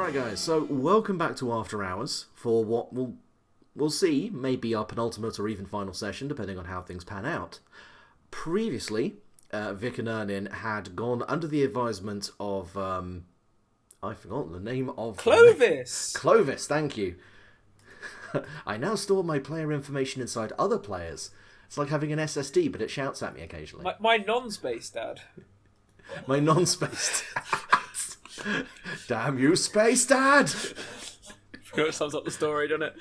Alright guys, so welcome back to After Hours for what we'll see may be our penultimate or even final session, depending on how things pan out. Previously, Vic and Eirnin had gone under the advisement of, I forgot the name of... Clovis! Clovis, thank you. I now store my player information inside other players. It's like having an SSD, but it shouts at me occasionally. My non-space dad. My non-space dad. Damn you, space dad! It sums up the story, doesn't it?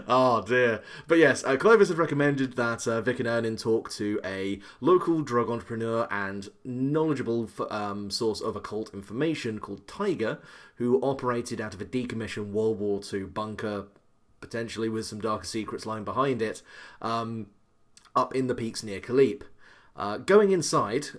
Oh dear. But yes, Clovis had recommended that Vic and Eirnin talk to a local drug entrepreneur and knowledgeable source of occult information called Tyger, who operated out of a decommissioned World War II bunker, potentially with some darker secrets lying behind it, up in the peaks near Kalipe. Going inside,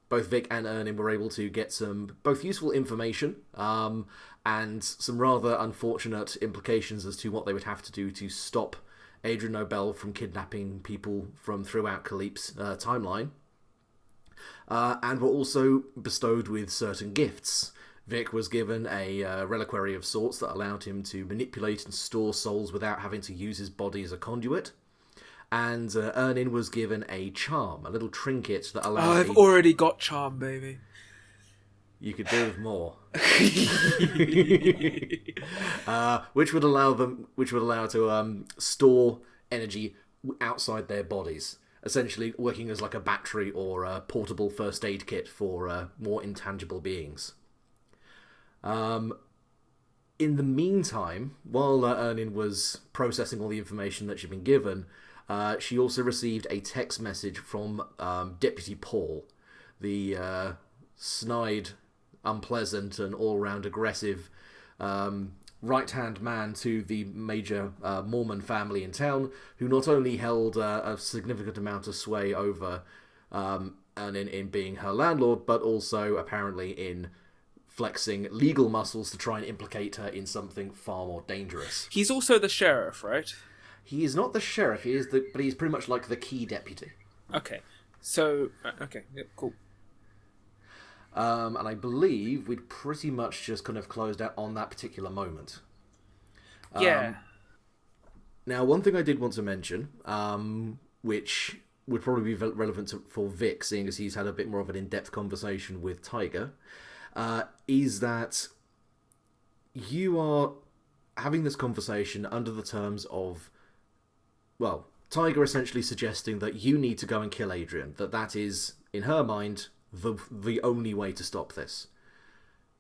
both Vic and Eirnin were able to get some both useful information and some rather unfortunate implications as to what they would have to do to stop Adrian Nobel from kidnapping people from throughout Kalipe's timeline. And were also bestowed with certain gifts. Vic was given a reliquary of sorts that allowed him to manipulate and store souls without having to use his body as a conduit. And Eirnin was given a charm, a little trinket that allowed... Oh, I've already got charm, baby. You could do with more. Which would allow to store energy outside their bodies, essentially working as like a battery or a portable first aid kit for more intangible beings. In the meantime, while Eirnin was processing all the information that she'd been given, she also received a text message from Deputy Paul, the snide, unpleasant, and all-round aggressive right-hand man to the major Mormon family in town, who not only held a significant amount of sway over Eirnin in being her landlord, but also apparently in flexing legal muscles to try and implicate her in something far more dangerous. He's also the sheriff, right? He is not the sheriff, but he's pretty much like the key deputy. Okay. So, okay, yeah, cool. And I believe we'd pretty much just kind of closed out on that particular moment. Yeah. Now, one thing I did want to mention, which would probably be relevant for Vic, seeing as he's had a bit more of an in-depth conversation with Tyger, is that you are having this conversation under the terms of, well, Tyger essentially suggesting that you need to go and kill Adrian, that is, in her mind, the only way to stop this.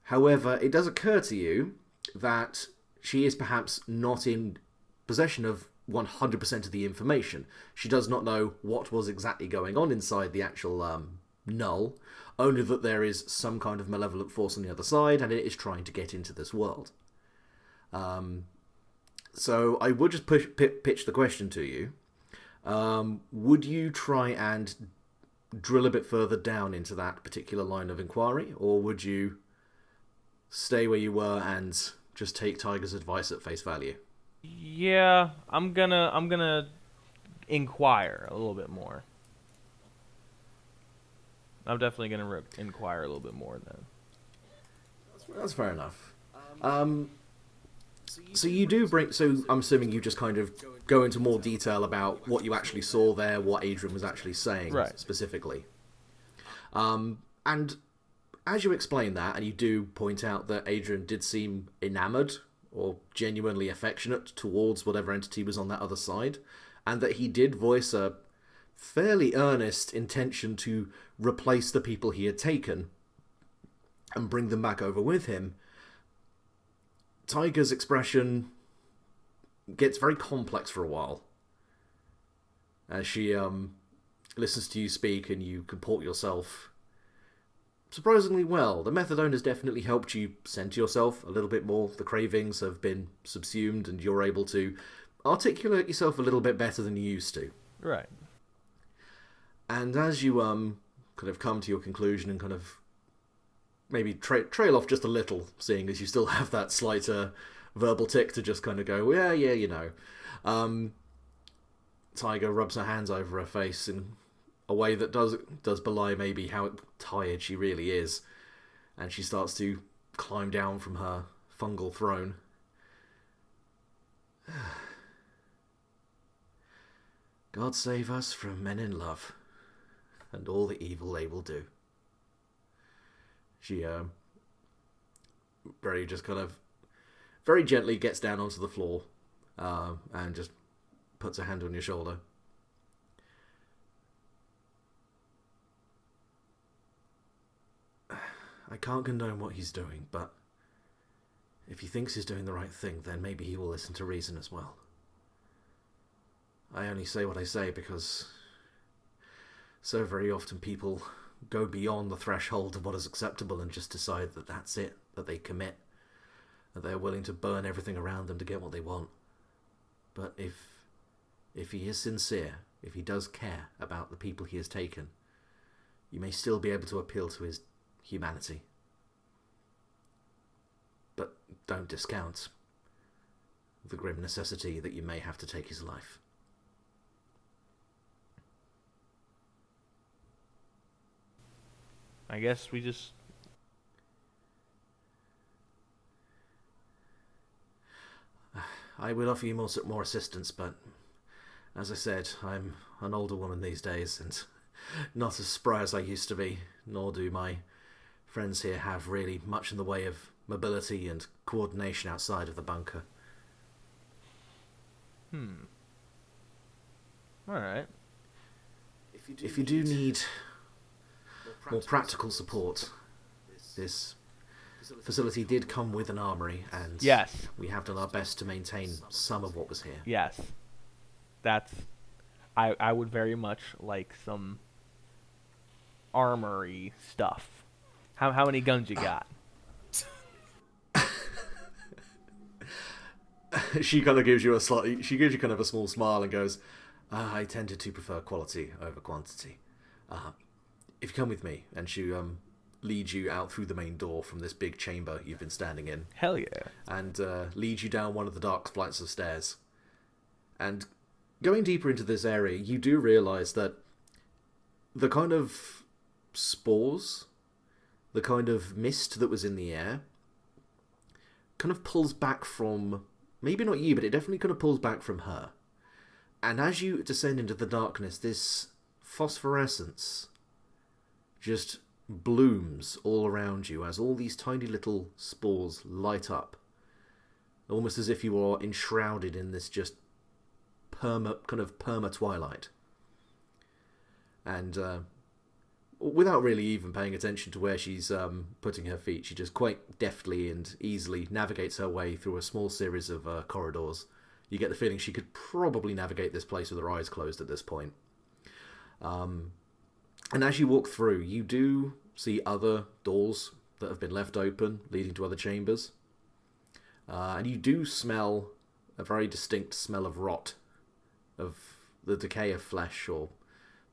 However, it does occur to you that she is perhaps not in possession of 100% of the information. She does not know what was exactly going on inside the actual null, only that there is some kind of malevolent force on the other side, and it is trying to get into this world. So I would just pitch the question to you. Would you try and drill a bit further down into that particular line of inquiry, or would you stay where you were and just take Tyger's advice at face value? Yeah, I'm gonna inquire a little bit more. I'm definitely gonna inquire a little bit more then. That's fair enough. So you do bring... So I'm assuming you just kind of go into more detail about what you actually saw there, what Adrian was actually saying specifically. And as you explain that, and you do point out that Adrian did seem enamoured or genuinely affectionate towards whatever entity was on that other side, and that he did voice a fairly earnest intention to replace the people he had taken and bring them back over with him, Tyger's expression gets very complex for a while as she listens to you speak and you comport yourself surprisingly well. The methadone has definitely helped you center yourself a little bit more. The cravings have been subsumed and you're able to articulate yourself a little bit better than you used to. Right. And as you kind of come to your conclusion and kind of maybe trail off just a little, seeing as you still have that slight verbal tick to just kind of go, yeah, you know. Tyger rubs her hands over her face in a way that does belie maybe how tired she really is. and she starts to climb down from her fungal throne. God save us from men in love, and all the evil they will do. She very gently gets down onto the floor and just puts her hand on your shoulder. I can't condone what he's doing, but if he thinks he's doing the right thing, then maybe he will listen to reason as well. I only say what I say because so very often people go beyond the threshold of what is acceptable and just decide that that's it, that they commit, that they're willing to burn everything around them to get what they want. But if he is sincere, if he does care about the people he has taken, you may still be able to appeal to his humanity. But don't discount the grim necessity that you may have to take his life. I guess we just... I would offer you more assistance, but as I said, I'm an older woman these days and not as spry as I used to be, nor do my friends here have really much in the way of mobility and coordination outside of the bunker. Alright. If you do need more practical support, this facility did come with an armory, and Yes. we have done our best to maintain some of what was here. Yes. That's... I would very much like some armory stuff. How many guns you got? She kind of gives you a small smile and goes, I tended to prefer quality over quantity. If you come with me, and she leads you out through the main door from this big chamber you've been standing in. Hell yeah. And leads you down one of the dark flights of stairs. And going deeper into this area, you do realise that the kind of spores, the kind of mist that was in the air, kind of pulls back from, maybe not you, but it definitely kind of pulls back from her. And as you descend into the darkness, this phosphorescence just blooms all around you as all these tiny little spores light up, almost as if you are enshrouded in this just perma twilight. And without really even paying attention to where she's putting her feet, she just quite deftly and easily navigates her way through a small series of corridors. You get the feeling she could probably navigate this place with her eyes closed at this point. And as you walk through, you do see other doors that have been left open, leading to other chambers. And you do smell a very distinct smell of rot, of the decay of flesh or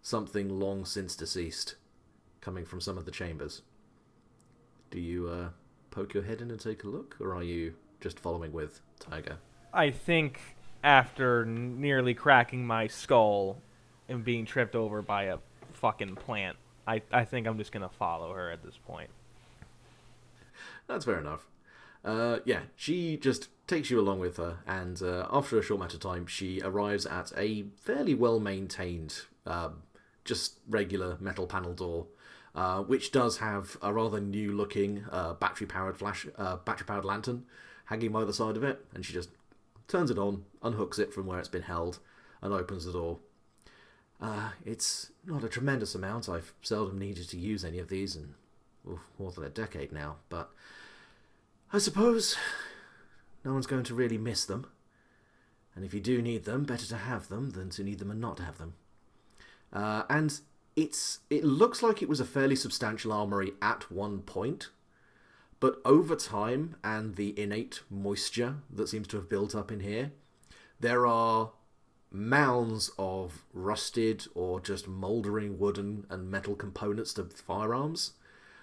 something long since deceased, coming from some of the chambers. Do you poke your head in and take a look, or are you just following with Tyger? I think after nearly cracking my skull and being tripped over by a fucking plant, I think I'm just gonna follow her at this point. That's fair enough. Yeah, she just takes you along with her, and after a short amount of time, she arrives at a fairly well-maintained, just regular metal panel door, which does have a rather new-looking battery-powered lantern hanging by the side of it, and she just turns it on, unhooks it from where it's been held, and opens the door. It's not a tremendous amount. I've seldom needed to use any of these in more than a decade now, but I suppose no one's going to really miss them. And if you do need them, better to have them than to need them and not have them. And it looks like it was a fairly substantial armory at one point, but over time and the innate moisture that seems to have built up in here, there are mounds of rusted or just mouldering wooden and metal components to firearms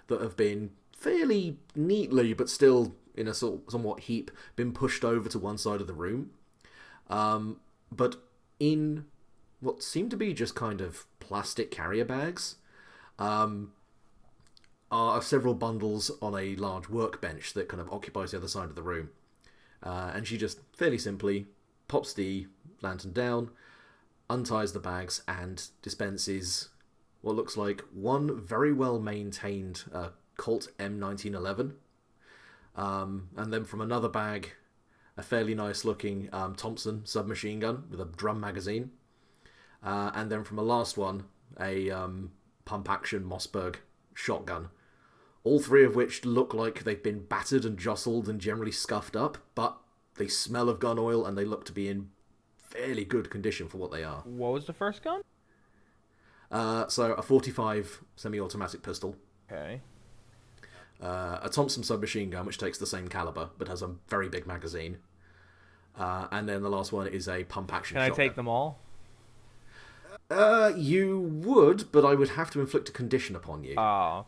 that have been fairly neatly, but still in a somewhat heap, been pushed over to one side of the room. But in what seem to be just kind of plastic carrier bags, are several bundles on a large workbench that kind of occupies the other side of the room. And she just fairly simply pops the lantern down, unties the bags, and dispenses what looks like one very well maintained Colt M1911. And then from another bag, a fairly nice looking Thompson submachine gun with a drum magazine. And then from the last one, a pump action Mossberg shotgun. All three of which look like they've been battered and jostled and generally scuffed up, but they smell of gun oil and they look to be in fairly good condition for what they are. What was the first gun? So a 45 semi-automatic pistol. Okay. A Thompson submachine gun, which takes the same caliber, but has a very big magazine. And then the last one is a pump-action shotgun. Can I take them all? You would, but I would have to inflict a condition upon you. Oh.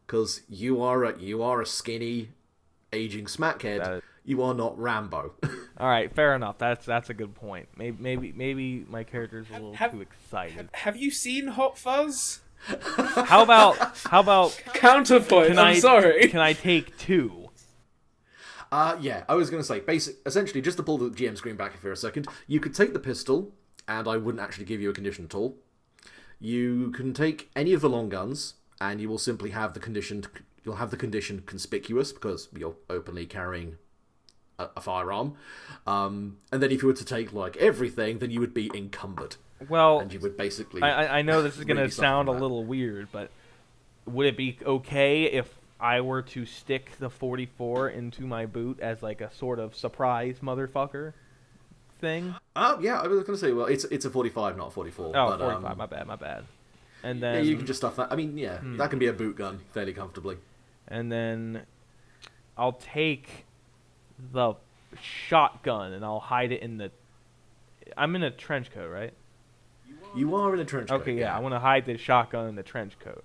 Because you are a skinny, aging smackhead. You are not Rambo. All right, fair enough. That's a good point. Maybe my character's a little too excited. Have you seen Hot Fuzz? How about Counterpoint? I'm sorry. Can I take 2? Yeah, I was going to say, essentially, just to pull the GM screen back for a second, you could take the pistol, and I wouldn't actually give you a condition at all. You can take any of the long guns, and you will simply have the condition. You'll have the condition conspicuous because you're openly carrying a firearm. And then if you were to take like everything, then you would be encumbered. Well, and you would basically. I know this is going to sound a little weird, but would it be okay if I were to stick the 44 into my boot as like a sort of surprise motherfucker thing? Yeah, I was going to say, well, it's a 45, not a 44. Oh, but, 45, my bad. And then yeah, you can just stuff that. I mean, yeah, that can be a boot gun fairly comfortably. And then I'll take the shotgun and I'll hide it in the. I'm in a trench coat, right? You are in a trench coat. Okay, yeah, I want to hide the shotgun in the trench coat.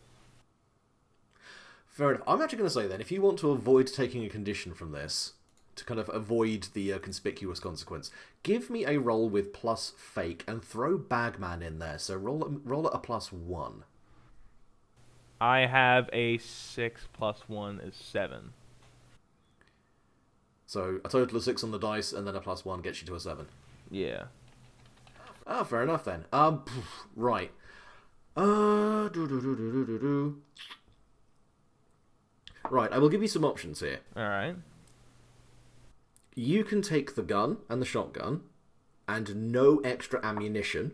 Fair enough. I'm actually going to say then, if you want to avoid taking a condition from this, to kind of avoid the conspicuous consequence, give me a roll with plus fake and throw Bagman in there. So roll at a +1. I have a 6 + 1 is 7. So a total of 6 on the dice, and then a +1 gets you to a 7. Yeah. Ah, fair enough then. Right. Right, I will give you some options here. All right. You can take the gun and the shotgun, and no extra ammunition,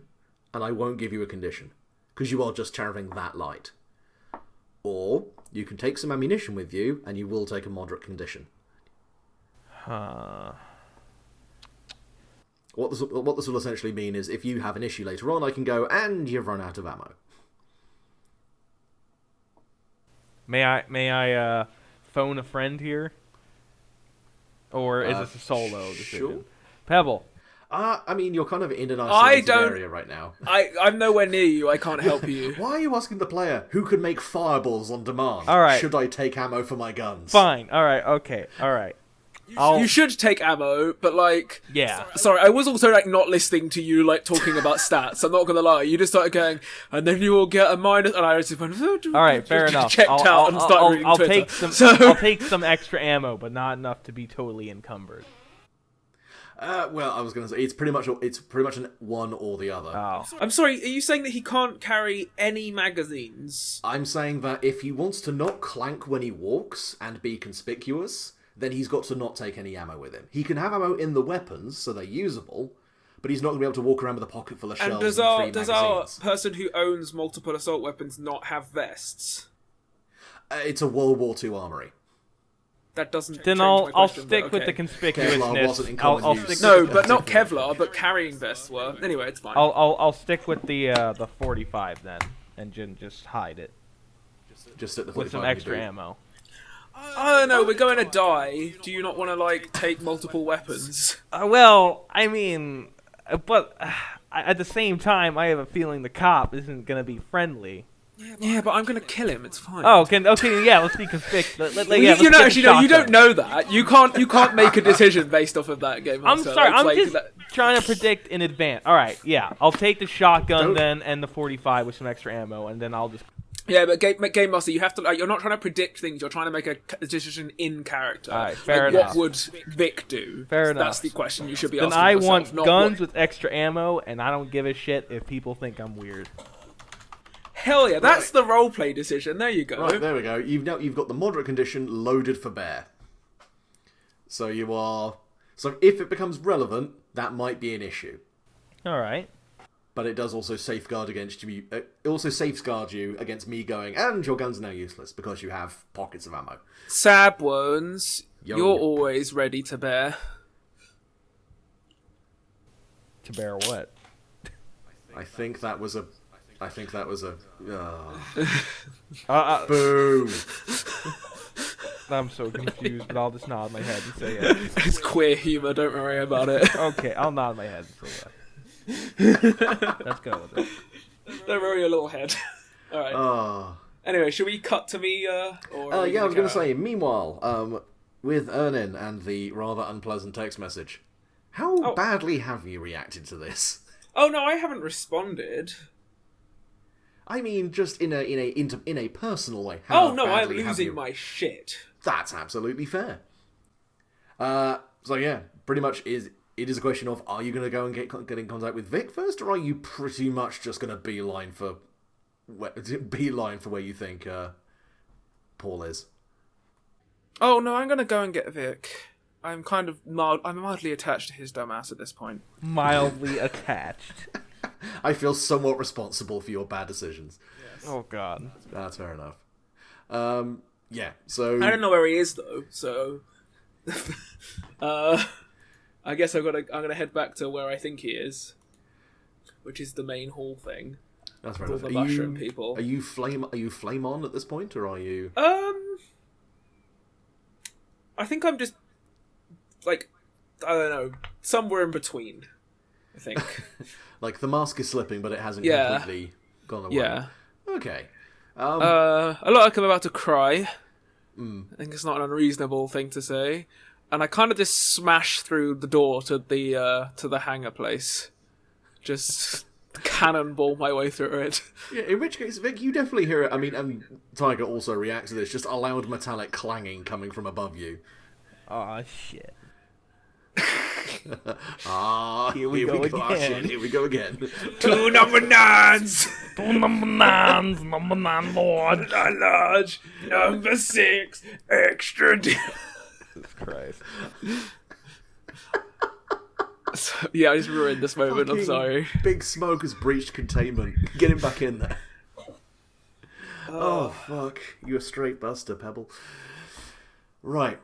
and I won't give you a condition, because you are just travelling that light. Or, you can take some ammunition with you, and you will take a moderate condition. What this will essentially mean is, if you have an issue later on, I can go, and you've run out of ammo. May I phone a friend here? Or is this a solo decision? Sure. Pebble. I mean, you're kind of in an isolated area right now. I'm nowhere near you. I can't help you. Why are you asking the player who can make fireballs on demand? All right. Should I take ammo for my guns? Fine. All right. Okay. All right. You should take ammo, but like... Yeah. Sorry, I was also like not listening to you like talking about stats. I'm not gonna lie. You just started going, and then you will get a minus, and I just went... All right, fair enough. Checked out and started reading Twitter. I'll take some extra ammo, but not enough to be totally encumbered. Well, I was going to say it's pretty much an one or the other. Oh. I'm sorry. Are you saying that he can't carry any magazines? I'm saying that if he wants to not clank when he walks and be conspicuous, then he's got to not take any ammo with him. He can have ammo in the weapons, so they're usable, but he's not going to be able to walk around with a pocket full of shells and three does our magazines. person who owns multiple assault weapons not have vests? It's a World War II armory. That doesn't. Then change my I'll question, stick but with okay. the conspicuousness. wasn't in common I'll use. stick No, with the but not Kevlar. But carrying vests were. Anyway, it's fine. I'll stick with the 45 then, and just hide it Just at the with some 45 extra you do. ammo. I don't know. We're going to die. Do you not want to like take multiple weapons? Well, I mean, but at the same time, I have a feeling the cop isn't gonna be friendly. Yeah, but I'm going to kill him. It's fine. Oh, okay, yeah, let's be conspicuous. You don't know that. You can't make a decision based off of that game. I'm Master. sorry. It's I'm like just that. trying to predict in advance. All right, yeah, I'll take the shotgun then and the 45 with some extra ammo, and then I'll just. Yeah, but Game Master, you have to, like, you're not trying to predict things, you're trying to make a decision in character. Alright, fair like, enough. What would Vic do? Fair enough. That's the question you should be Then asking I yourself. want not guns what... with extra ammo, and I don't give a shit if people think I'm weird. Hell yeah, that's the roleplay decision. There you go. Right, there we go. You've got the moderate condition loaded for bear. So if it becomes relevant, that might be an issue. Alright. But it does also safeguard against you. It also safeguards you against me going, and your gun's now useless because you have pockets of ammo. Sab wounds, Yo. you're always ready to bear. To bear what? I think that was a. Boo! Boom. I'm so confused, but I'll just nod my head and say yeah. It's queer humour, don't worry about it. Okay, I'll nod my head and say yeah. Let's go with it. Don't worry your little head. Alright. Anyway, should we cut to me, or... Yeah, I was going to say, meanwhile, with Eirnin and the rather unpleasant text message, how badly have you reacted to this? Oh, no, I haven't responded. I mean, just in a personal way. I'm losing my shit. That's absolutely fair. So yeah, pretty much it is a question of, are you going to go and get in contact with Vic first, or are you pretty much just going to beeline for where you think Paul is? Oh no, I'm going to go and get Vic. I'm mildly attached to his dumbass at this point. Mildly attached. I feel somewhat responsible for your bad decisions. Yes. Oh god. That's fair enough. Yeah, so... I don't know where he is, though, so... I guess I'm gonna head back to where I think he is, which is the main hall thing. That's fair All enough. the mushroom people. Are you flame on at this point, or are you... I think I'm just, like, I don't know, somewhere in between, I think. Like, the mask is slipping, but it hasn't completely gone away. Yeah. Okay. I look like I'm about to cry. I think it's not an unreasonable thing to say. And I kind of just smash through the door to the hangar place. Just cannonball my way through it. Yeah, in which case, Vic, you definitely hear it. I mean, and Tyger also reacts to this, just a loud metallic clanging coming from above you. Aw, shit. Here we go again. Oh, shit, here we go again. 2 number 9s! 2 number 9s, number 9 large. Large, number 6, extra deep. Jesus Christ. Yeah, I just ruined this moment, I'm sorry. Big Smoke has breached containment. Get him back in there. Oh, fuck. You a straight buster, Pebble. Right.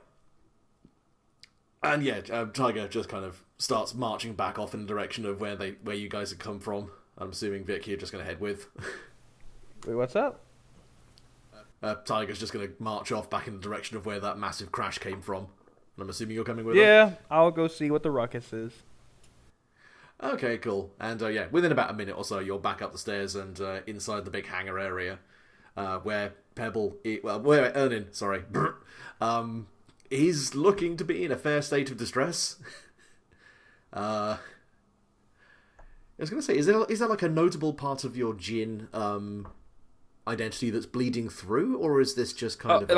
And yeah, Tyger just kind of starts marching back off in the direction of where you guys had come from. I'm assuming Vic, you're just going to head with. Wait, what's up? Tyger's just going to march off back in the direction of where that massive crash came from. And I'm assuming you're coming with him? Yeah, I'll go see what the ruckus is. Okay, cool. And yeah, within about a minute or so, you're back up the stairs and inside the big hangar area where where Eirnin, sorry, he's looking to be in a fair state of distress. I was going to say, is there like a notable part of your Jinn identity that's bleeding through, or is this just kind of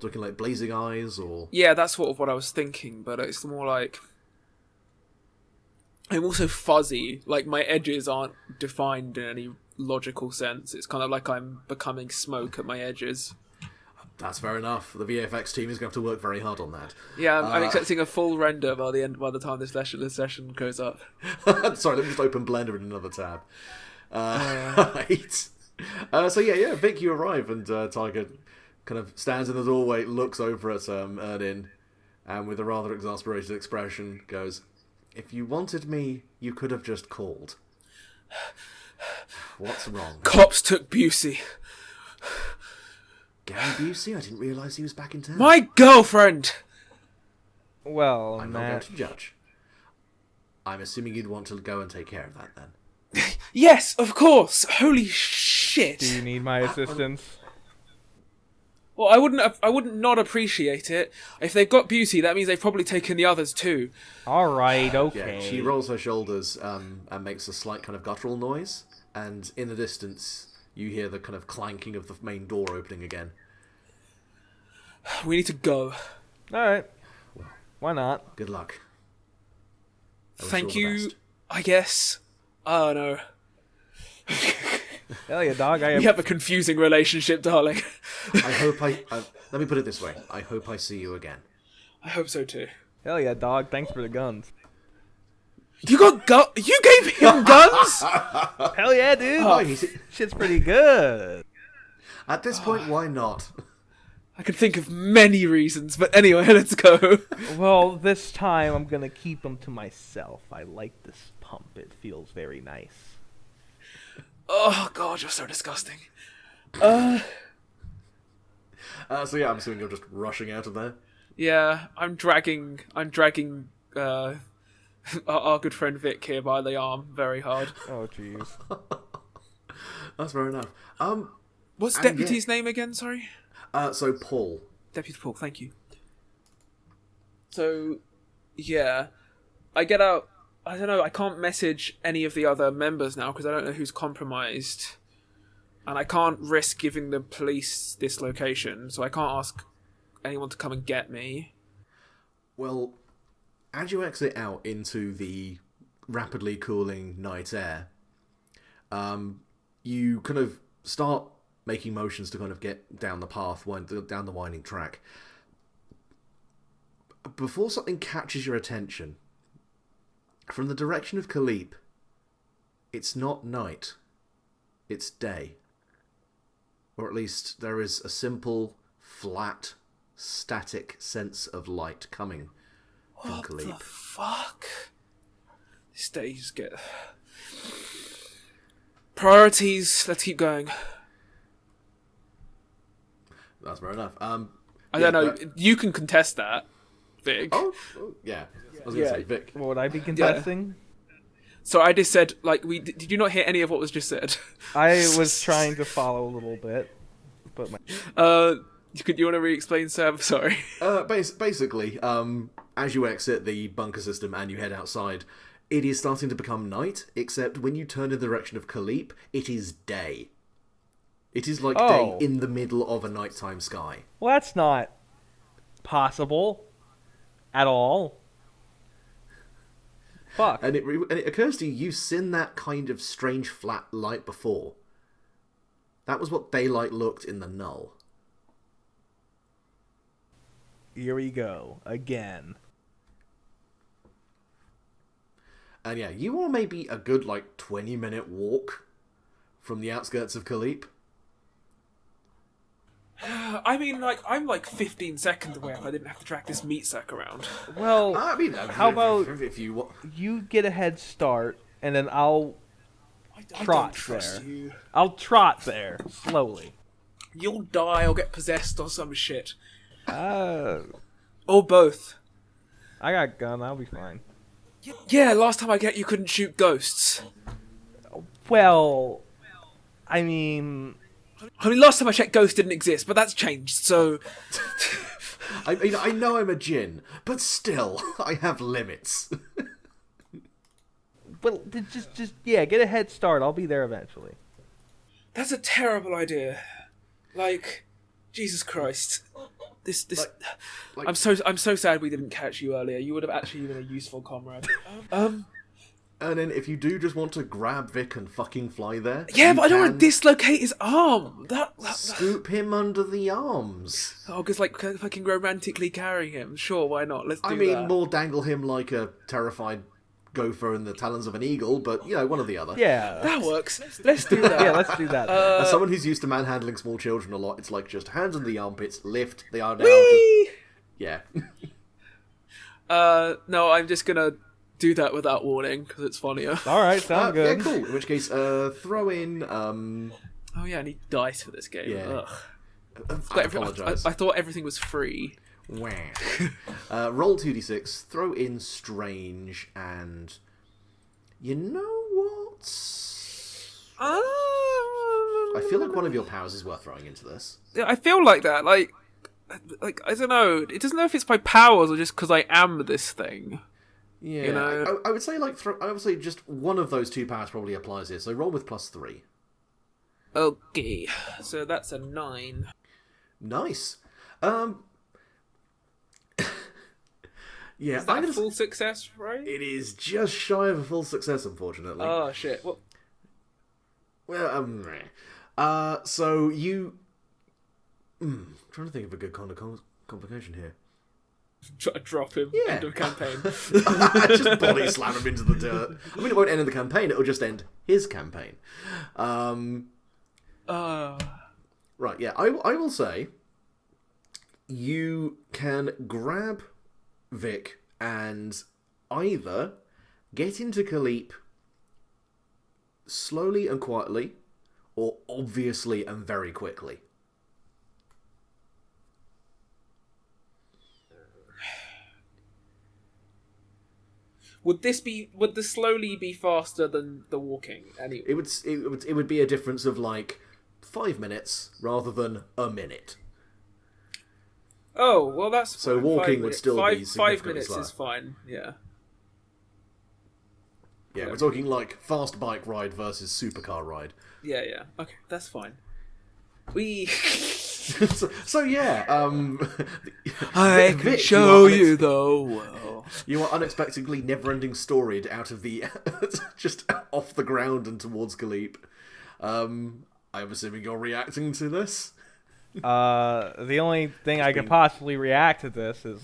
looking like blazing eyes, or... Yeah, that's sort of what I was thinking, but it's more like... I'm also fuzzy, like my edges aren't defined in any logical sense. It's kind of like I'm becoming smoke at my edges. That's fair enough. The VFX team is going to have to work very hard on that. Yeah, I'm expecting a full render by the time this session goes up. Sorry, let me just open Blender in another tab. Right. So yeah, Vic, you arrive, and Tyger kind of stands in the doorway, looks over at Eirnin, and with a rather exasperated expression goes, "If you wanted me, you could have just called. What's wrong?" Cops took Busey. Gary Busey? I didn't realise he was back in town. My girlfriend! Well, I'm not going to judge. I'm assuming you'd want to go and take care of that then. Yes, of course! Holy shit! Do you need my assistance? Well, I wouldn't not appreciate it. If they've got beauty, that means they've probably taken the others too. All right, okay. Yeah, she rolls her shoulders and makes a slight kind of guttural noise, and in the distance you hear the kind of clanking of the main door opening again. We need to go. All right. Why not? Good luck. Thank you, I guess. Oh no. Hell yeah, dog. We have a confusing relationship, darling. I hope let me put it this way. I hope I see you again. I hope so too. Hell yeah, dog. Thanks for the guns. You got You gave him guns? Hell yeah, dude. Oh, Shit's pretty good. at this point, why not? I can think of many reasons, but anyway, let's go. Well, this time I'm gonna keep them to myself. I like this pump. It feels very nice. Oh god, you're so disgusting. So yeah, I'm assuming you're just rushing out of there. Yeah, I'm dragging our good friend Vic here by the arm very hard. Oh jeez. That's fair enough. What's Deputy's name again, sorry? So Paul. Deputy Paul, thank you. So, yeah. I get out. I don't know, I can't message any of the other members now because I don't know who's compromised. And I can't risk giving the police this location, so I can't ask anyone to come and get me. Well, as you exit out into the rapidly cooling night air, you kind of start making motions to kind of get down the path, down the winding track. Before something catches your attention, from the direction of Kalipe, it's not night, it's day. Or at least there is a simple, flat, static sense of light coming from Kalipe. What the fuck? These days get... Priorities, let's keep going. That's fair enough. I don't know, you can contest that, Vic. Oh, yeah. I was going to say, Vic. What would I be contesting? So I just said, like, did you not hear any of what was just said? I was trying to follow a little bit, but you want to re-explain, Sam? Sorry. Basically, as you exit the bunker system and you head outside, it is starting to become night, except when you turn in the direction of Kalipe, it is day. It is like day in the middle of a nighttime sky. Well, that's not possible at all. Fuck. And it occurs to you, you've seen that kind of strange flat light before. That was what daylight looked in the null. Here we go. Again. And yeah, you are maybe a good, 20-minute walk from the outskirts of Kalipe. I mean, I'm 15 seconds away if I didn't have to track this meat sack around. Well, I mean, how about if you get a head start, and then I'll trot there. You. I'll trot there, slowly. You'll die or get possessed or some shit. Or both. I got a gun, I'll be fine. Yeah, last time you couldn't shoot ghosts. Well, I mean, last time I checked, ghosts didn't exist, but that's changed, so... I know I'm a djinn, but still, I have limits. Well, just get a head start. I'll be there eventually. That's a terrible idea. Jesus Christ. This I'm so sad we didn't catch you earlier. You would have actually been a useful comrade. And then if you do just want to grab Vic and fucking fly there... Yeah, but I don't want to dislocate his arm! Scoop him under the arms. Oh, because, fucking romantically carry him. Sure, why not? Let's do that. More dangle him like a terrified gopher in the talons of an eagle, but, one or the other. Yeah. That works. Let's do that. Yeah, let's do that. As someone who's used to manhandling small children a lot, it's just hands in the armpits, lift, they are now Whee! Yeah. No, I'm just gonna do that without warning, because it's funnier. Alright, sounds good. Yeah, cool. In which case, throw in... Oh yeah, I need dice for this game. Yeah. Ugh. I apologise. I thought everything was free. Roll 2d6, throw in strange, and... You know what? I I feel like one of your powers is worth throwing into this. Yeah, I feel like that. Like I don't know. It doesn't know if it's my powers or just because I am this thing. Yeah, You know? I would say I would say just one of those two powers probably applies here. So roll with +3. Okay, so that's a 9. Nice. Yeah, Is that a full success, right? It is just shy of a full success, unfortunately. Oh shit! What? Well, so you. Trying to think of a good kind of complication here. Drop him. Yeah. End of campaign. Just body slam him into the dirt. I mean, it won't end the campaign. It'll just end his campaign. Right. Yeah. I will say. You can grab Vic and either get into Kalipe slowly and quietly, or obviously and very quickly. Would this slowly be faster than the walking? Anyway, It would be a difference of like 5 minutes rather than a minute. Oh well, that's so fine. walking would still be 5 minutes slower. is fine. Yeah. Yeah, we're talking like fast bike ride versus supercar ride. Yeah. Okay, that's fine. We. so yeah, I can show you the world. You are unexpectedly never-ending storied out of the just off the ground and towards Kalipe. I'm assuming you're reacting to this. The only thing I could possibly react to this is,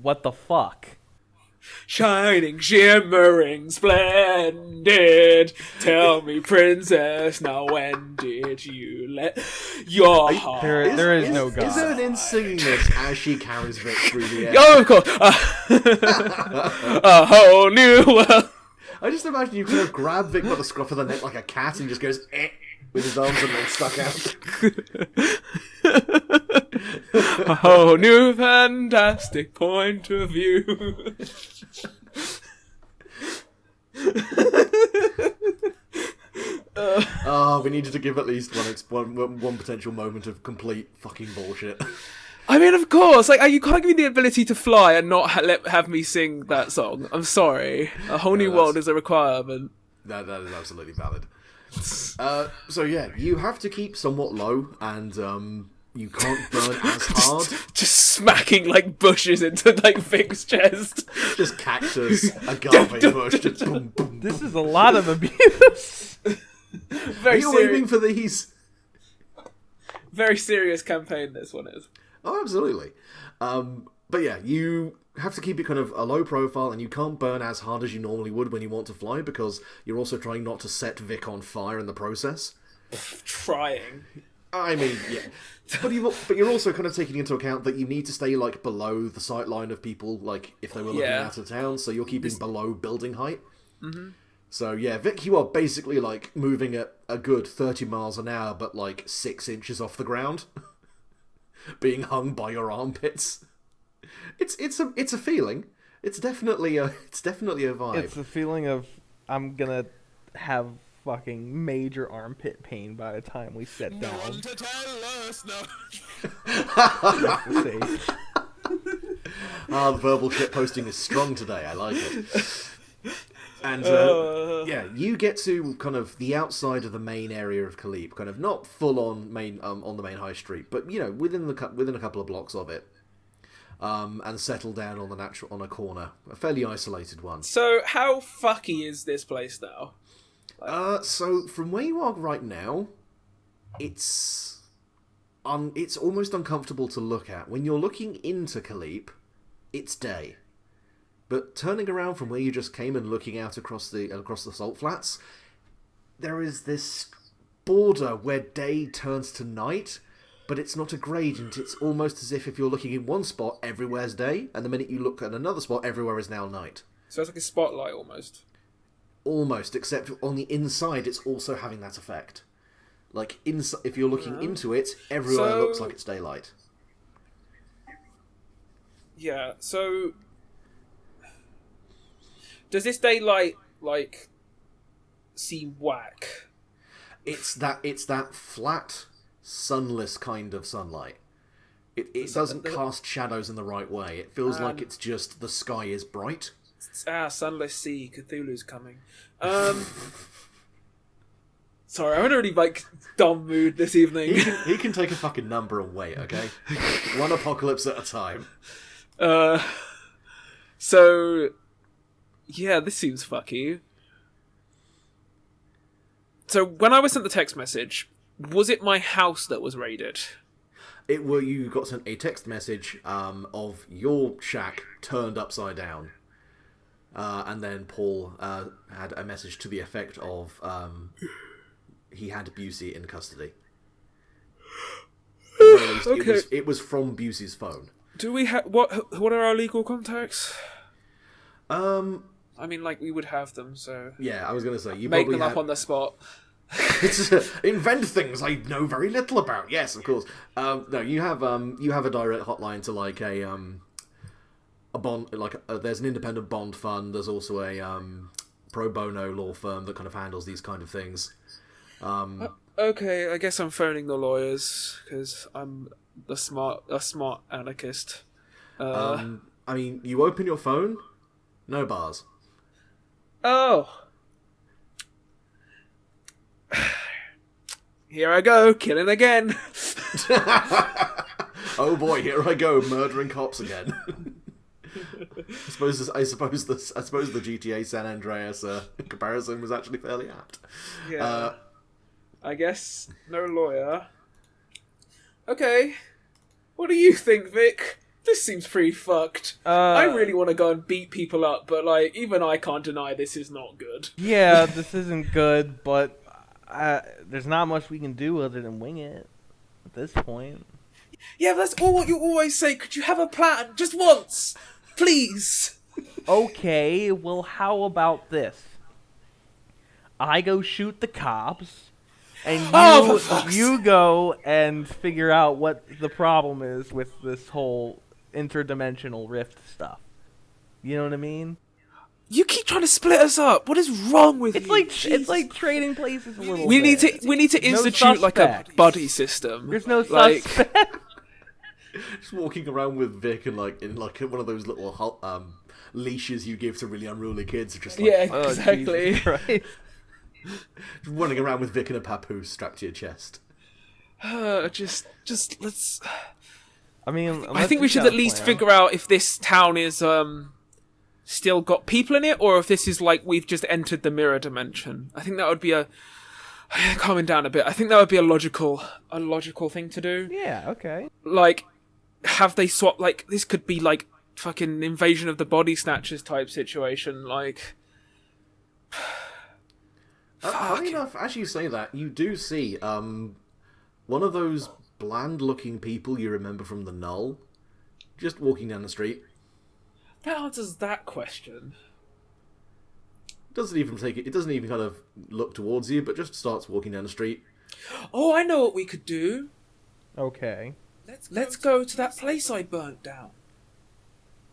what the fuck? Shining, shimmering, splendid. Tell me, princess, now when did you let your heart... There is no God. Is Eirnin singing this as she carries Vic through the air? Oh, of course. A whole new world. I just imagine you kind of grab Vic by the scruff of the neck like a cat and he just goes with his arms and legs stuck out. A whole new fantastic point of view. We needed to give at least one potential moment of complete fucking bullshit. I mean, of course, like you can't give me the ability to fly and not have me sing that song. I'm sorry. A whole new world is a requirement. That is absolutely valid. So yeah, you have to keep somewhat low, and you can't burn as hard. Just smacking like bushes into like Vic's chest. Just cactus, agave bush. Just boom, boom. This is a lot of abuse. Are you aiming for these? Very serious campaign this one is. Oh, absolutely. But yeah, you have to keep it kind of a low profile, and you can't burn as hard as you normally would when you want to fly, because you're also trying not to set Vic on fire in the process. Trying. I mean, yeah. But you're also kind of taking into account that you need to stay like below the sight line of people, like if they were looking out of town, so you're keeping below building height. Mm-hmm. So yeah, Vic, you are basically like moving at a good 30 miles an hour, but like 6 inches off the ground, being hung by your armpits. It's a feeling. It's definitely a vibe. It's a feeling of I'm gonna have fucking major armpit pain by the time we sit down. No one to tell us, no. The verbal shit posting is strong today. I like it. And yeah, you get to kind of the outside of the main area of Kalipe, kind of not full on main on the main high street, but you know within a couple of blocks of it. And settle down on a corner, a fairly isolated one. So how fucky is this place now? So from where you are right now, it's almost uncomfortable to look at. When you're looking into Kalipe, it's day, but turning around from where you just came and looking out across the salt flats, there is this border where day turns to night. But it's not a gradient, it's almost as if you're looking in one spot, everywhere's day, and the minute you look at another spot, everywhere is now night. So it's like a spotlight, almost. Almost, except on the inside, it's also having that effect. Like, if you're looking into it, everywhere looks like it's daylight. Yeah, so... Does this daylight, like, seem whack? It's that flat, sunless kind of sunlight. It doesn't cast shadows in the right way. It feels like it's just the sky is bright. Sunless sea. Cthulhu's coming. Sorry, I'm in a really dumb mood this evening. He can take a fucking number and wait. Okay, one apocalypse at a time. So, yeah, this seems fucky. So, when I was sent the text message, was it my house that was raided? You got sent a text message of your shack turned upside down. And then Paul had a message to the effect of he had Busey in custody. Okay. It was from Busey's phone. Do we have what are our legal contacts? I mean, we would have them, so yeah. I was gonna say you make probably them up on the spot. Invent things I know very little about. Yes, of course. No, you have a direct hotline to a bond. There's an independent bond fund. There's also a pro bono law firm that kind of handles these kind of things. Okay, I guess I'm phoning the lawyers because I'm a smart anarchist. I mean, you open your phone, no bars. Oh. Here I go, killing again. Oh boy, here I go, murdering cops again. I suppose the GTA San Andreas comparison was actually fairly apt. Yeah. I guess no lawyer. Okay. What do you think, Vic? This seems pretty fucked. I really want to go and beat people up, but even I can't deny this is not good. Yeah, this isn't good, but there's not much we can do other than wing it at this point. Yeah, but that's all what you always say. Could you have a plan just once? Please. Okay, well, how about this? I go shoot the cops, and you go and figure out what the problem is with this whole interdimensional rift stuff. You know what I mean? You keep trying to split us up. What is wrong with you? It's like trading places a little we bit. We need to institute a buddy system. There's no suspect. Just walking around with Vic and in one of those little leashes you give to really unruly kids. Just yeah, exactly. Right. Just running around with Vic in a papoose strapped to your chest. Just let's. I mean, I think we should at least figure out if this town is still got people in it, or if this is we've just entered the mirror dimension. I think that would be calming down a bit. I think that would be a logical thing to do. Yeah. Okay. Have they swapped? This could be fucking Invasion of the Body Snatchers type situation. Funny enough, as you say that, you do see one of those bland-looking people you remember from the Null, just walking down the street. That answers that question. It doesn't even kind of look towards you, but just starts walking down the street. Oh, I know what we could do. Okay. Let's go to that place I burnt down.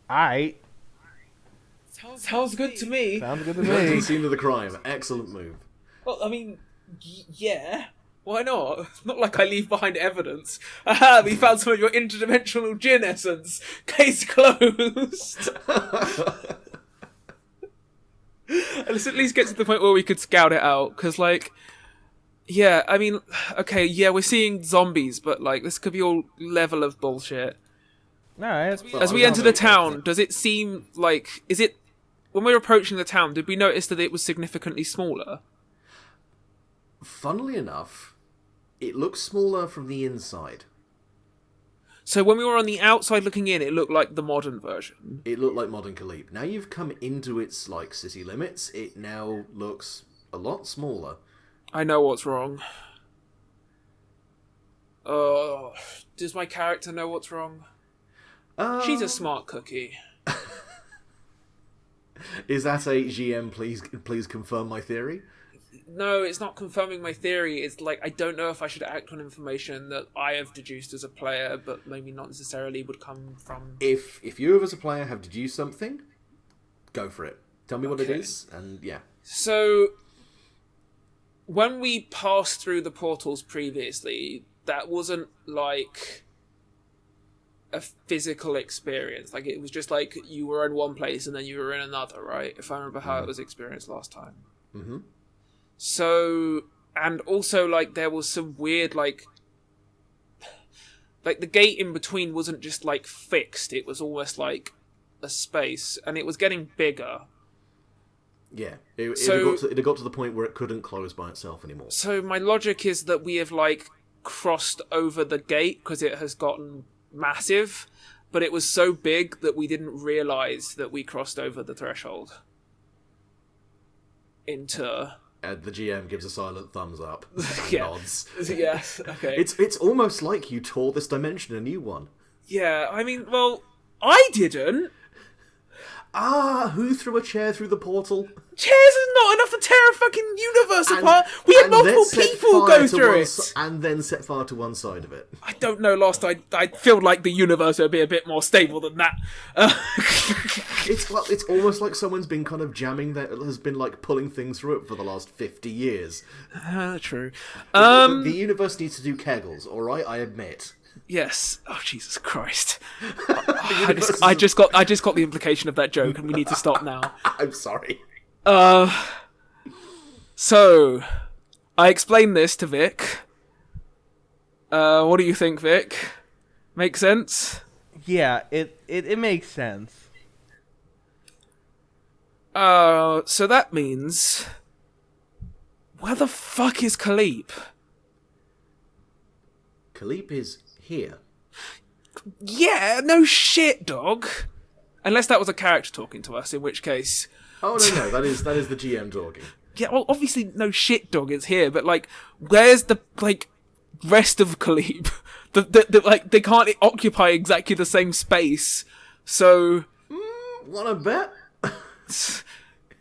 Aight. Sounds good to me. Sounds good to Right to me. the scene of the crime. Excellent move. Well, I mean, yeah. Why not? It's not like I leave behind evidence. Aha, we found some of your interdimensional gin essence. Case closed. Let's at least get to the point where we could scout it out, because, yeah, I mean, okay, yeah, we're seeing zombies, but, this could be all level of bullshit. Alright. As we enter the town, does it seem is it, when we were approaching the town, did we notice that it was significantly smaller? Funnily enough, it looks smaller from the inside. So when we were on the outside looking in, it looked like the modern version. It looked like modern Kalipe. Now you've come into its city limits, it now looks a lot smaller. I know what's wrong. Oh, does my character know what's wrong? She's a smart cookie. Is that a GM? Please confirm my theory. No, it's not confirming my theory. It's I don't know if I should act on information that I have deduced as a player, but maybe not necessarily would come from... If you as a player have deduced something, go for it. Tell me what it is, and yeah. So, when we passed through the portals previously, that wasn't like a physical experience. Like, it was just like you were in one place and then you were in another, right? If I remember how it was experienced last time. Mm-hmm. So, and also, like, there was some weird, like the gate in between wasn't just, like, fixed. It was almost like a space, and it was getting bigger. Yeah, it had got to the point where it couldn't close by itself anymore. So my logic is that we have, like, crossed over the gate because it has gotten massive, but it was so big that we didn't realise that we crossed over the threshold into... The GM gives a silent thumbs up and Yeah. nods. Yes, okay. It's almost like you tore this dimension a new one. Yeah, I mean, well, I didn't. Who threw a chair through the portal? Chairs is not enough to tear a fucking universe apart. We had multiple people go through it. And then set fire to one side of it. I don't know, I feel like the universe would be a bit more stable than that. It's almost like someone's been kind of has been like pulling things through it for the last 50 years. True. The universe needs to do kegels, alright? I admit. Yes. Oh, Jesus Christ. I just got the implication of that joke, and we need to stop now. I'm sorry. So, I explained this to Vic. What do you think, Vic? Make sense? Yeah, it makes sense. So that means... Where the fuck is Kalipe? Kalipe is here. Yeah, no shit, dog. Unless that was a character talking to us, in which case... Oh, no, that is the GM talking. Yeah, well, obviously no shit, dog is here, but, like, where's the, like, rest of Kalipe? Like, they can't occupy exactly the same space, so... Wanna bet?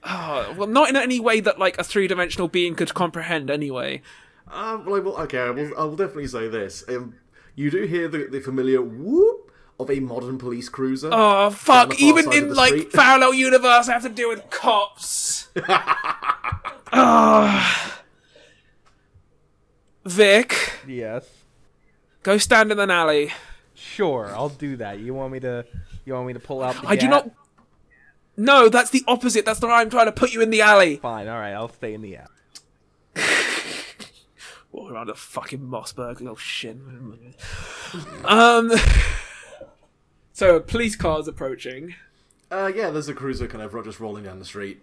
Well, not in any way that, like, a three-dimensional being could comprehend, anyway. I will definitely say this. You do hear the familiar whoop of a modern police cruiser. Oh, fuck, even in, like, parallel universe, I have to deal with cops. Vic. Yes. Go stand in an alley. Sure, I'll do that. You want me to pull out the I do not... No, that's the opposite. That's why I'm trying to put you in the alley. Fine, alright, I'll stay in the alley. Walk around a fucking Mossberg, little shit. So, a police car's approaching. Yeah, there's a cruiser kind of just rolling down the street.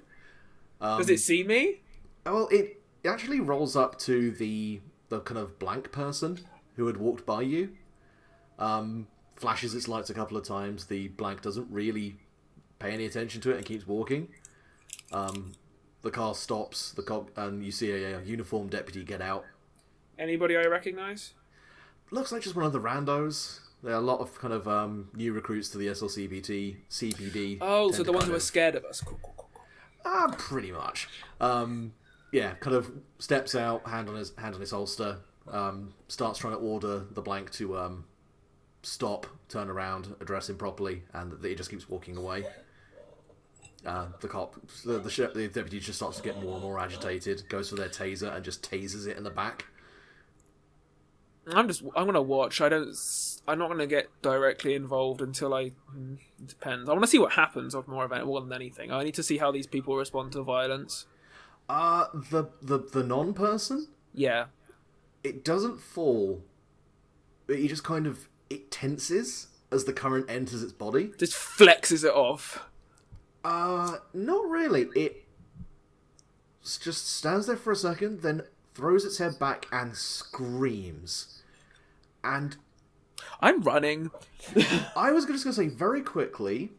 Does it see me? Well, it actually rolls up to the kind of blank person who had walked by you. Flashes its lights a couple of times. The blank doesn't really pay any attention to it and keeps walking. The car stops, and you see a uniformed deputy get out. Anybody I recognise? Looks like just one of the randos. There are a lot of kind of new recruits to the SLCBT, CPD. Oh, so the ones who are scared of us. Cool. Pretty much. Yeah, kind of steps out, hand on his holster, starts trying to order the blank to stop, turn around, address him properly, and he just keeps walking away. The deputy just starts to get more and more agitated, goes for their taser and just tases it in the back. I'm gonna watch. I'm not gonna get directly involved until it depends. I want to see what happens more than anything. I need to see how these people respond to violence. The non-person? Yeah. It doesn't fall. It just kind of, it tenses as the current enters its body. Just flexes it off. Not really. It just stands there for a second, then throws its head back and screams. And I'm running. I was just going to say very quickly,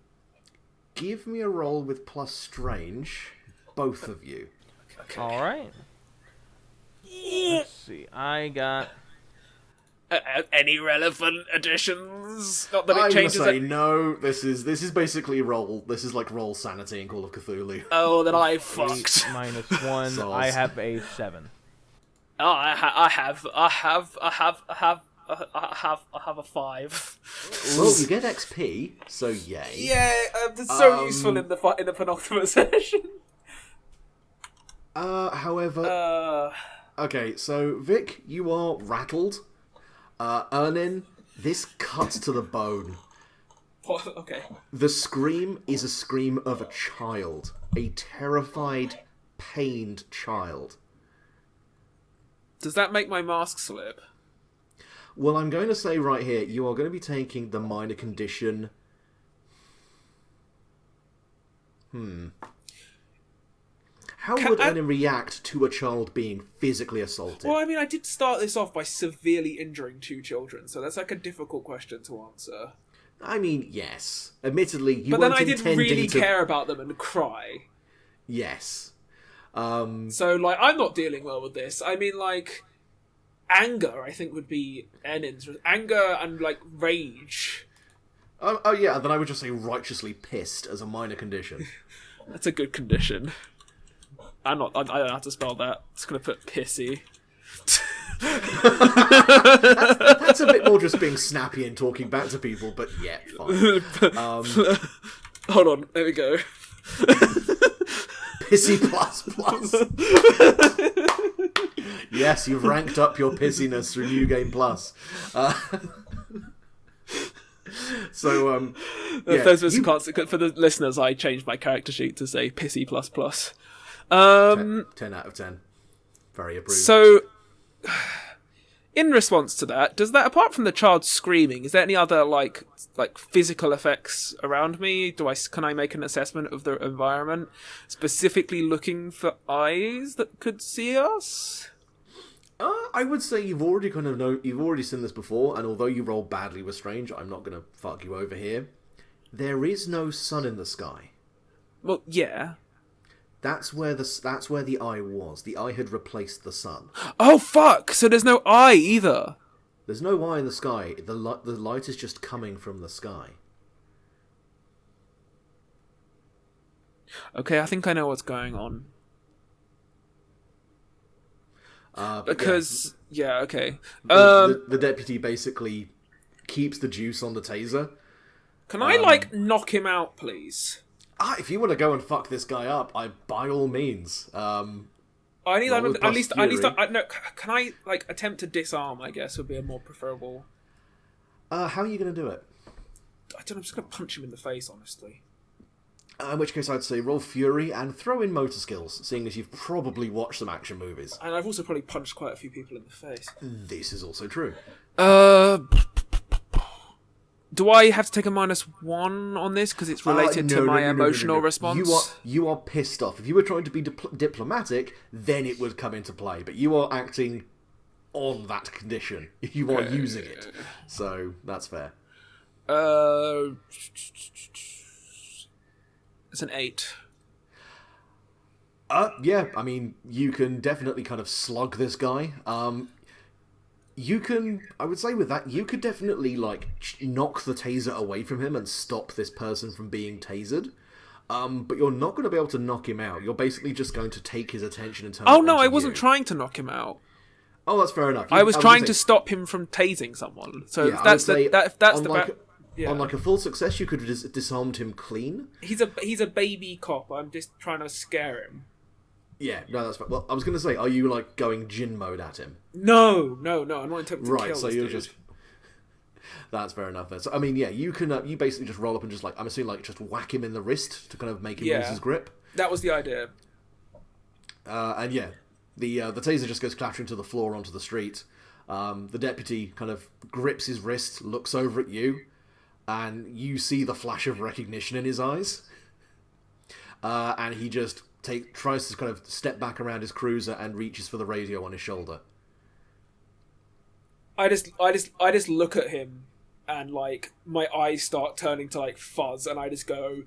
give me a roll with plus strange, both of you. Okay. All right. Let's see. I got any relevant additions? Not that it I'm changes. I'm going to say no. This is basically roll. This is like roll sanity in Call of Cthulhu. Oh, then I fucked. -1. Soz. I have a 7. Oh, I have a 5. Well, you get XP, so yay. Yeah, that's so useful in the penultimate session. However... Okay, so, Vic, you are rattled. Eirnin, this cuts to the bone. What? Okay. The scream is a scream of a child. A terrified, pained child. Does that make my mask slip? Well, I'm going to say right here, you are going to be taking the minor condition... How would Eirnin react to a child being physically assaulted? Well, I mean, I did start this off by severely injuring 2 children, so that's like a difficult question to answer. I mean, yes. Admittedly, you but weren't then I did really to... care about them and cry. Yes. So, like, I'm not dealing well with this. I mean, like, anger, I think, would be Ernin's. Anger and, like, rage. Oh, yeah, then I would just say righteously pissed as a minor condition. That's a good condition. I don't have to spell that. I'm just going to put pissy. That's a bit more just being snappy and talking back to people, but yeah, fine. Hold on, there we go. Pissy plus. Yes, you've ranked up your pissiness through New Game Plus. So, yeah, those of us who can't, for the listeners, I changed my character sheet to say pissy plus. 10 out of 10. Very approved. So, in response to that, does that, apart from the child screaming, is there any other like physical effects around me? Can I make an assessment of the environment, specifically looking for eyes that could see us? I would say you've already seen this before, and although you rolled badly with Strange, I'm not going to fuck you over here. There is no sun in the sky. Well, yeah. That's where the eye was. The eye had replaced the sun. Oh fuck! So there's no eye either. There's no eye in the sky. The light is just coming from the sky. Okay, I think I know what's going on. Because yeah, okay. The deputy basically keeps the juice on the taser. Can I knock him out, please? If you want to go and fuck this guy up, by all means. Can I attempt to disarm? I guess would be a more preferable. How are you going to do it? I don't know. I'm just going to punch him in the face, honestly. In which case, I'd say roll fury and throw in motor skills, seeing as you've probably watched some action movies. And I've also probably punched quite a few people in the face. This is also true. Do I have to take a -1 on this because it's related to my emotional response? You are pissed off. If you were trying to be diplomatic, then it would come into play. But you are acting on that condition. You are using it, so that's fair. It's an 8. Yeah. I mean, you can definitely kind of slug this guy. I would say with that, you could definitely, knock the taser away from him and stop this person from being tasered. But you're not going to be able to knock him out. You're basically just going to take his attention and turn it Oh, no, onto I wasn't you. trying to knock him out. Oh, that's fair enough. I was trying to stop him from tasing someone. So yeah, if that's on a full success, you could have disarmed him clean. He's a baby cop. I'm just trying to scare him. Yeah, no, that's fine. Well, I was going to say, are you, going Jin mode at him? No, I'm not attempting to kill so this you're dude. just... That's fair enough then. So, I mean, yeah, you can, you basically just roll up and just, I'm assuming, just whack him in the wrist to kind of make him lose his grip. That was the idea. And yeah, the taser just goes clattering to the floor onto the street. The deputy kind of grips his wrist, looks over at you, and you see the flash of recognition in his eyes. And he just tries to kind of step back around his cruiser and reaches for the radio on his shoulder. I just look at him and my eyes start turning to fuzz and I just go,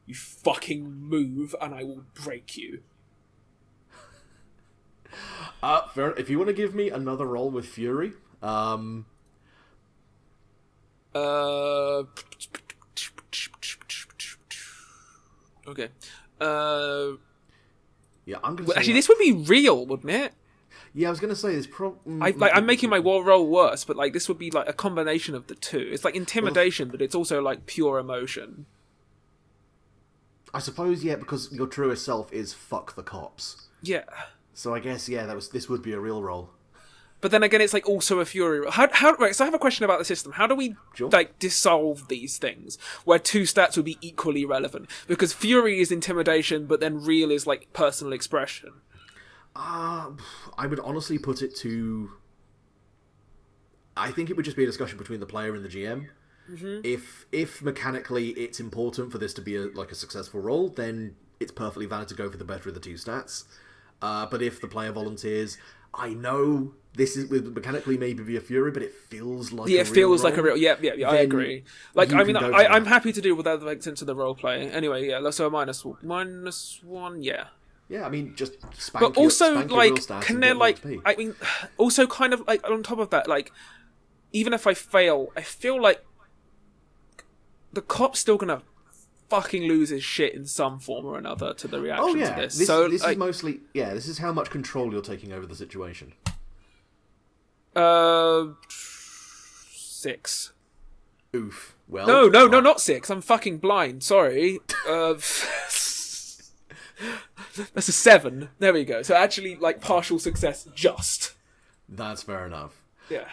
"You fucking move and I will break you." Fair. If you want to give me another roll with fury, Okay. Yeah, I'm gonna. Actually, this would be real, wouldn't it? Yeah, I was gonna say this. I'm making my war roll worse, but this would be a combination of the two. It's intimidation, but it's also pure emotion. I suppose, yeah, because your truest self is fuck the cops. Yeah. So I guess, yeah, this would be a real roll. But then again, it's like also a fury roll. Right, so I have a question about the system. How do we dissolve these things where 2 stats would be equally relevant? Because fury is intimidation, but then real is like personal expression. I would honestly put it to... I think it would just be a discussion between the player and the GM. Mm-hmm. If mechanically it's important for this to be a successful roll, then it's perfectly valid to go for the better of the 2 stats. But if the player volunteers, I know this is mechanically maybe be a fury, but it feels like it feels like a real. Yeah. I agree. Like, I mean, I'm happy to do without the sense of the role play. Anyway, yeah. So -1, yeah. Yeah, I mean, just spank. But also, spank like, your real stats can there like? XP. I mean, also kind of like on top of that, like, even if I fail, I feel like the cop's still gonna fucking lose his shit in some form or another to the reaction to this. This like, is mostly this is how much control you're taking over the situation. 6. Oof. Well, no, not 6. I'm fucking blind. Sorry. That's a 7. There we go. So actually, like, partial success. Just. That's fair enough. Yeah.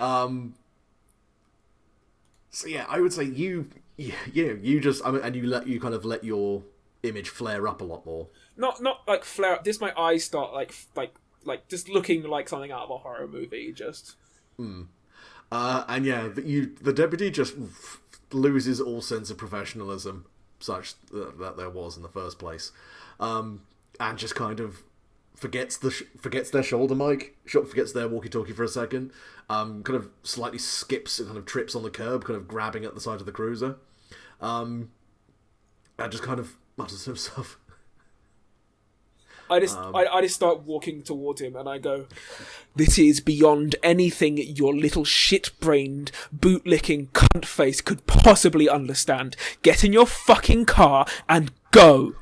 So yeah, I would say you just and you kind of let your image flare up a lot more. Not like flare up. Just my eyes start like just looking like something out of a horror movie. Just. And yeah, the deputy just loses all sense of professionalism, such that there was in the first place, and just kind of forgets their shoulder mic, forgets their walkie-talkie for a second, kind of slightly skips and kind of trips on the curb, kind of grabbing at the side of the cruiser, and just kind of mutters to himself. I just start walking towards him and I go, "This is beyond anything your little shit-brained, boot-licking cunt face could possibly understand. Get in your fucking car and go."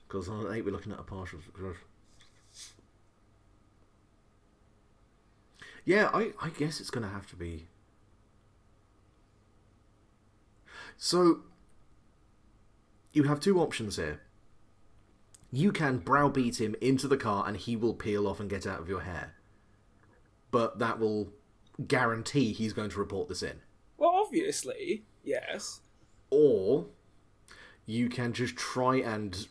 Because on 8 we're looking at a partial. Yeah, I guess it's going to have to be. So, you have 2 options here. You can browbeat him into the car and he will peel off and get out of your hair. But that will guarantee he's going to report this in. Well, obviously, yes. Or you can just try and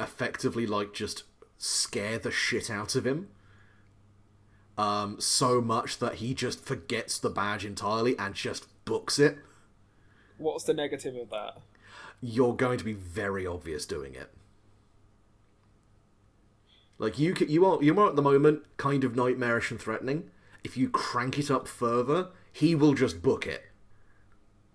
effectively, just scare the shit out of him. So much that he just forgets the badge entirely and just books it. What's the negative of that? You're going to be very obvious doing it. Like, you are at the moment kind of nightmarish and threatening. If you crank it up further, he will just book it.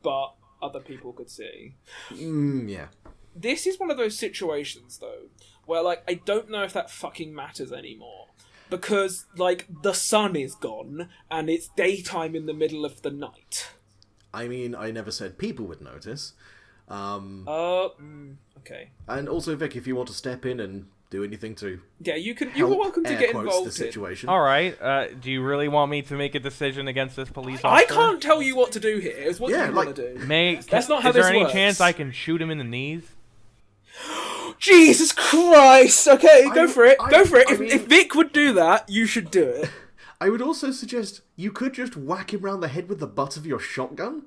But other people could see. Yeah. This is one of those situations, though, where, like, I don't know if that fucking matters anymore. Because, like, the sun is gone, and it's daytime in the middle of the night. I mean, I never said people would notice. Okay. And also, Vic, if you want to step in and do anything to... Yeah, you're welcome to get involved the situation. All right. Do you really want me to make a decision against this police officer? I can't tell you what to do here. It's what you want to do. That's not how this works. Is there any chance I can shoot him in the knees? Jesus Christ! Okay, go for it. If Vic would do that, you should do it. I would also suggest you could just whack him round the head with the butt of your shotgun.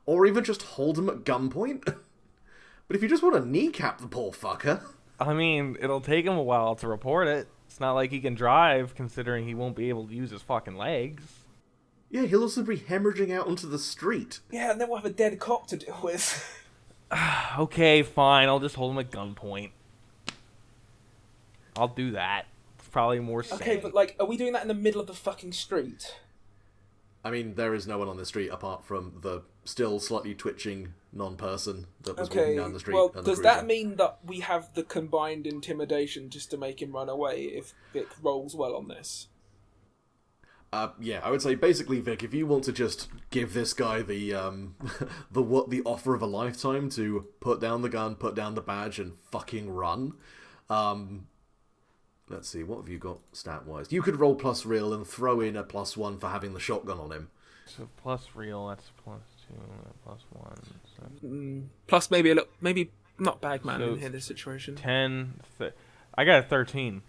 Or even just hold him at gunpoint. But if you just want to kneecap the poor fucker... I mean, it'll take him a while to report it. It's not like he can drive, considering he won't be able to use his fucking legs. Yeah, he'll also be hemorrhaging out onto the street. Yeah, and then we'll have a dead cop to deal with. Okay, fine. I'll just hold him at gunpoint. I'll do that. It's probably more safe. Okay, but, like, are we doing that in the middle of the fucking street? I mean, there is no one on the street apart from the still slightly twitching non-person that was walking down the street. Well, does that mean that we have the combined intimidation just to make him run away if Vic rolls well on this? Yeah, I would say basically, Vic, if you want to just give this guy the the offer of a lifetime to put down the gun, put down the badge, and fucking run. Let's see, what have you got stat-wise? You could roll plus real and throw in a +1 for having the shotgun on him. So plus real, that's +2. plus 1. Plus maybe a little, maybe not Bagman So in this situation. 10. I got a 13.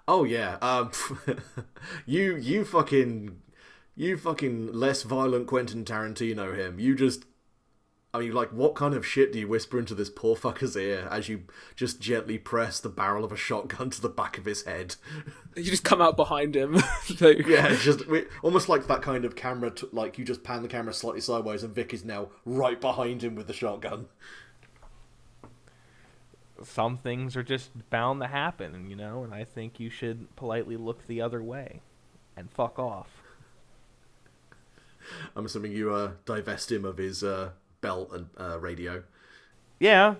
Oh yeah. You fucking less violent Quentin Tarantino him. You just, I mean, like, what kind of shit do you whisper into this poor fucker's ear as you just gently press the barrel of a shotgun to the back of his head? You just come out behind him. Yeah, it's just almost like that kind of camera, like you just pan the camera slightly sideways and Vic is now right behind him with the shotgun. Some things are just bound to happen, and I think you should politely look the other way and fuck off. I'm assuming you divest him of his belt and radio. Yeah.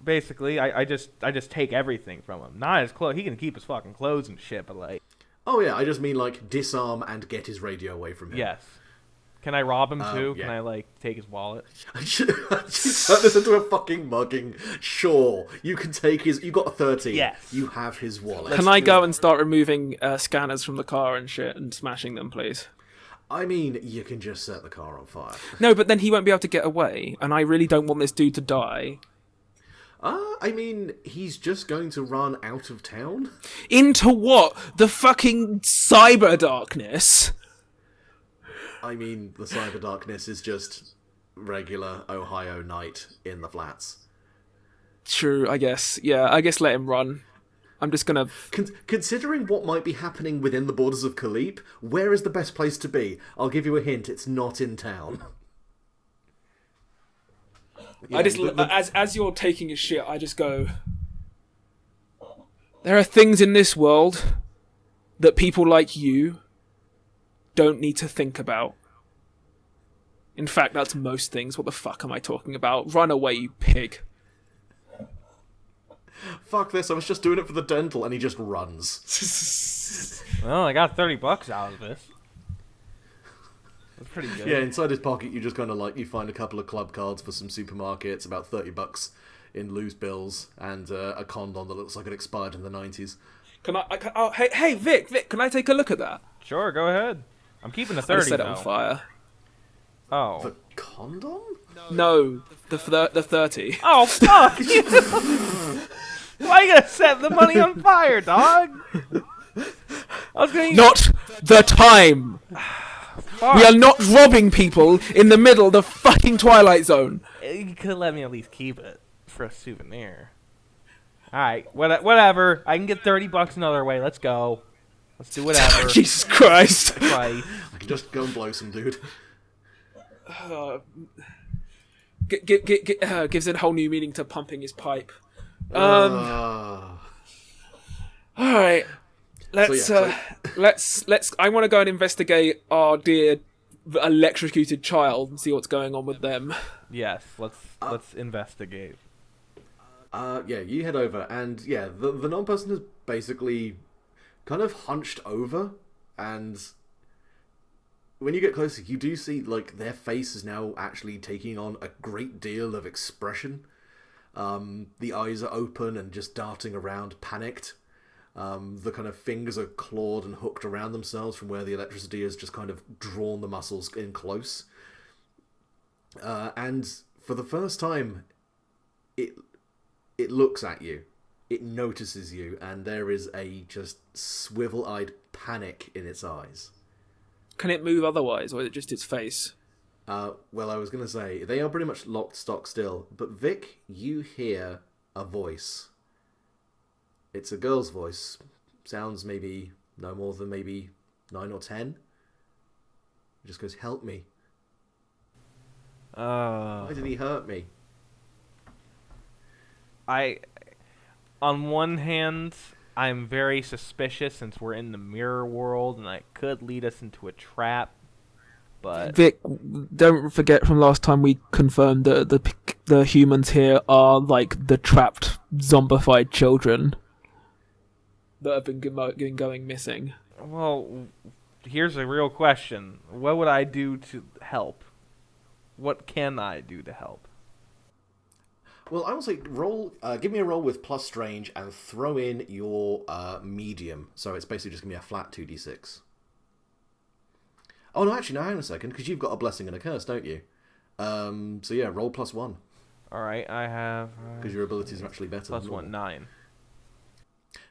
Basically, I just take everything from him. Not his clothes. He can keep his fucking clothes and shit, but like. Oh yeah, I just mean like disarm and get his radio away from him. Yes. Can I rob him too? Yeah. Can I like take his wallet? I should turn this into a fucking mugging. Sure, you can take his. You got a 13. Yes. You have his wallet. Can I go and start removing scanners from the car and shit and smashing them, please? I mean, you can just set the car on fire. No, but then he won't be able to get away, and I really don't want this dude to die. I mean, he's just going to run out of town. Into what? The fucking cyber darkness? I mean, the cyber darkness is just regular Ohio night in the flats. True, I guess. Yeah, I guess let him run. I'm just gonna... Considering what might be happening within the borders of Kalipe, where is the best place to be? I'll give you a hint, it's not in town. Yeah, I just... As you're taking his shit, I just go... There are things in this world that people like you don't need to think about. In fact, that's most things. What the fuck am I talking about? Run away, you pig. Fuck this, I was just doing it for the dental, and he just runs. Well, I got $30 out of this. That's pretty good. Yeah, inside his pocket you just kind of like, you find a couple of club cards for some supermarkets, about $30 in loose bills, and a condom that looks like it expired in the 90s. Oh, hey, Vic, can I take a look at that? Sure, go ahead. I'm keeping the 30 I set it on fire. Oh. The condom? No, the 30. Oh, fuck! Why you gonna set the money on fire, dog? I was gonna... Not the time! Fuck. We are not robbing people in the middle of the fucking Twilight Zone. You could let me at least keep it for a souvenir. Alright, whatever. I can get $30 another way. Let's go. Let's do whatever. Jesus Christ. Right. I can just go and blow some dude. Gives it a whole new meaning to pumping his pipe. All right, let's. I want to go and investigate our dear electrocuted child and see what's going on with them. Yes, let's investigate. Yeah, you head over, and yeah, the non-person is basically kind of hunched over, and when you get closer, you do see, like, their face is now actually taking on a great deal of expression. The eyes are open and just darting around, panicked. The kind of fingers are clawed and hooked around themselves from where the electricity has just kind of drawn the muscles in close. And for the first time, it looks at you. It notices you, and there is a just swivel-eyed panic in its eyes. Can it move otherwise, or is it just its face? Well, I was going to say, they are pretty much locked stock still, but Vic, you hear a voice. It's a girl's voice. Sounds maybe no more than maybe 9 or 10. It just goes, "Help me. Why did he hurt me?" On one hand, I'm very suspicious since we're in the mirror world and it could lead us into a trap. But Vic, don't forget from last time we confirmed that the humans here are like the trapped, zombified children that have been going missing. Well, here's a real question. What would I do to help? What can I do to help? Well, I will say, give me a roll with plus strange and throw in your medium. So it's basically just going to be a flat 2d6. Oh no, actually, no, hang on a second, because you've got a blessing and a curse, don't you? So yeah, roll +1. All right, I have because your abilities are actually better. +1, 9.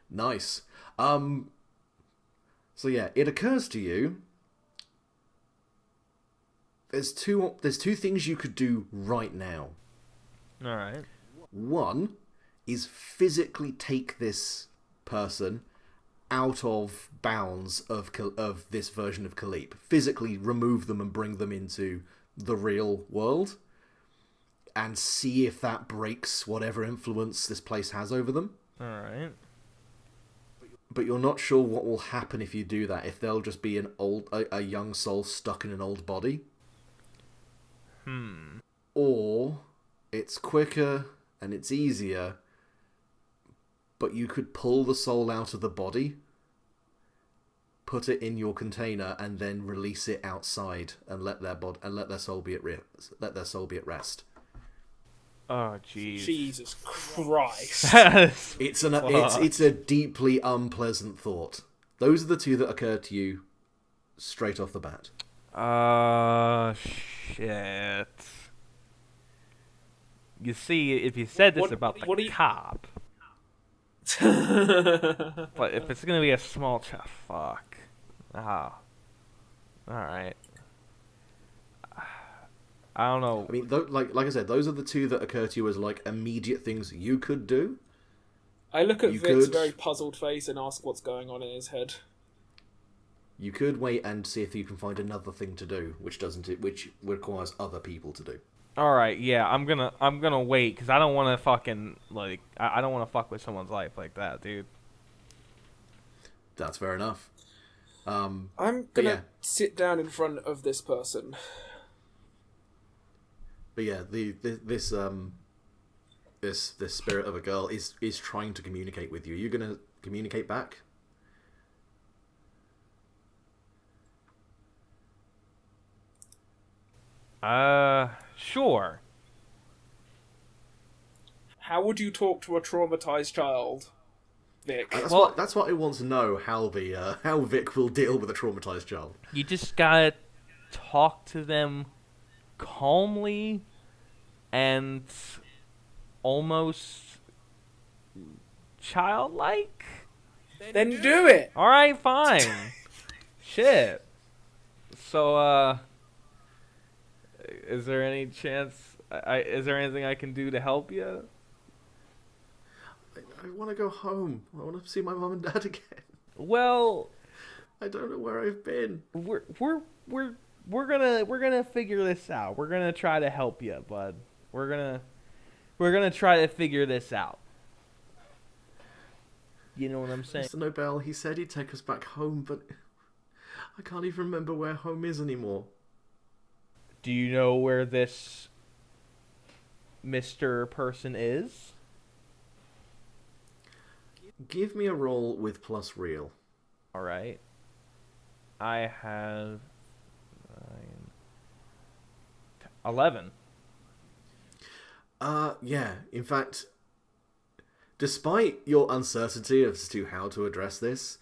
Nice. So yeah, it occurs to you. There's two things you could do right now. All right. One is physically take this person out of bounds of this version of Kalipe. Physically remove them and bring them into the real world, and see if that breaks whatever influence this place has over them. All right. But you're not sure what will happen if you do that. If they'll just be a young soul stuck in an old body. Or it's quicker and it's easier, but you could pull the soul out of the body, put it in your container, and then release it outside and let their soul be at rest. Oh, jeez. Jesus Christ. It's a deeply unpleasant thought. Those are the two that occur to you straight off the bat. Shit. You see, if you said this about the cop, but if it's gonna be a small fuck. All right. I don't know. I mean, like I said, those are the two that occur to you as like immediate things you could do. I look at Vic's very puzzled face and ask what's going on in his head. You could wait and see if you can find another thing to do, which requires other people to do. All right, yeah, I'm gonna wait because I don't want to fucking I don't want to fuck with someone's life like that, dude. That's fair enough. I'm gonna sit down in front of this person. But yeah, this spirit of a girl is trying to communicate with you. Are you gonna communicate back? Sure. How would you talk to a traumatized child, Vic? That's what I want to know. How Vic will deal with a traumatized child. You just gotta talk to them calmly and almost childlike. Then do it. All right, fine. Shit. So, is there any chance? Is there anything I can do to help you? I want to go home. I want to see my mom and dad again. Well, I don't know where I've been. We're gonna figure this out. We're gonna try to help you, bud. We're gonna try to figure this out. You know what I'm saying? Mr. Nobel, he said he'd take us back home, but I can't even remember where home is anymore. Do you know where this Mr. person is? Give me a roll with plus real. All right. I have 11. Yeah. In fact, despite your uncertainty as to how to address this,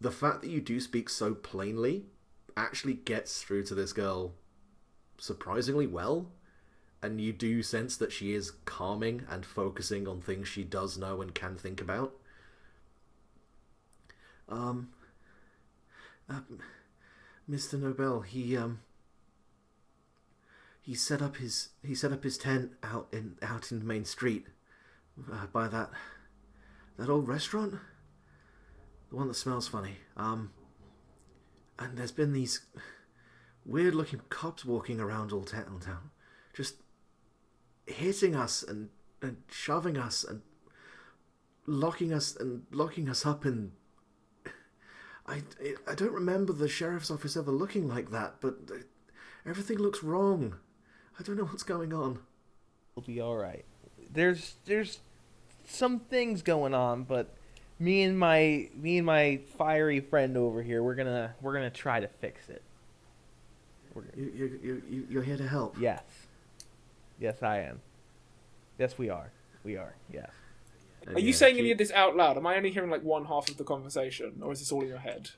the fact that you do speak so plainly actually gets through to this girl surprisingly well, and you do sense that she is calming and focusing on things she does know and can think about. Mr. Nobel, he set up his tent out in the main street, by that old restaurant, the one that smells funny. And there's been these weird looking cops walking around all town, just hitting us and shoving us and locking us up in. I don't remember the sheriff's office ever looking like that, but everything looks wrong. I don't know what's going on. We'll be all right. There's some things going on, but me and my fiery friend over here, we're gonna try to fix it. You're here to help. Yes, I am. Yes, we are. Yes. Are you saying any of this out loud? Am I only hearing like one half of the conversation, or is this all in your head?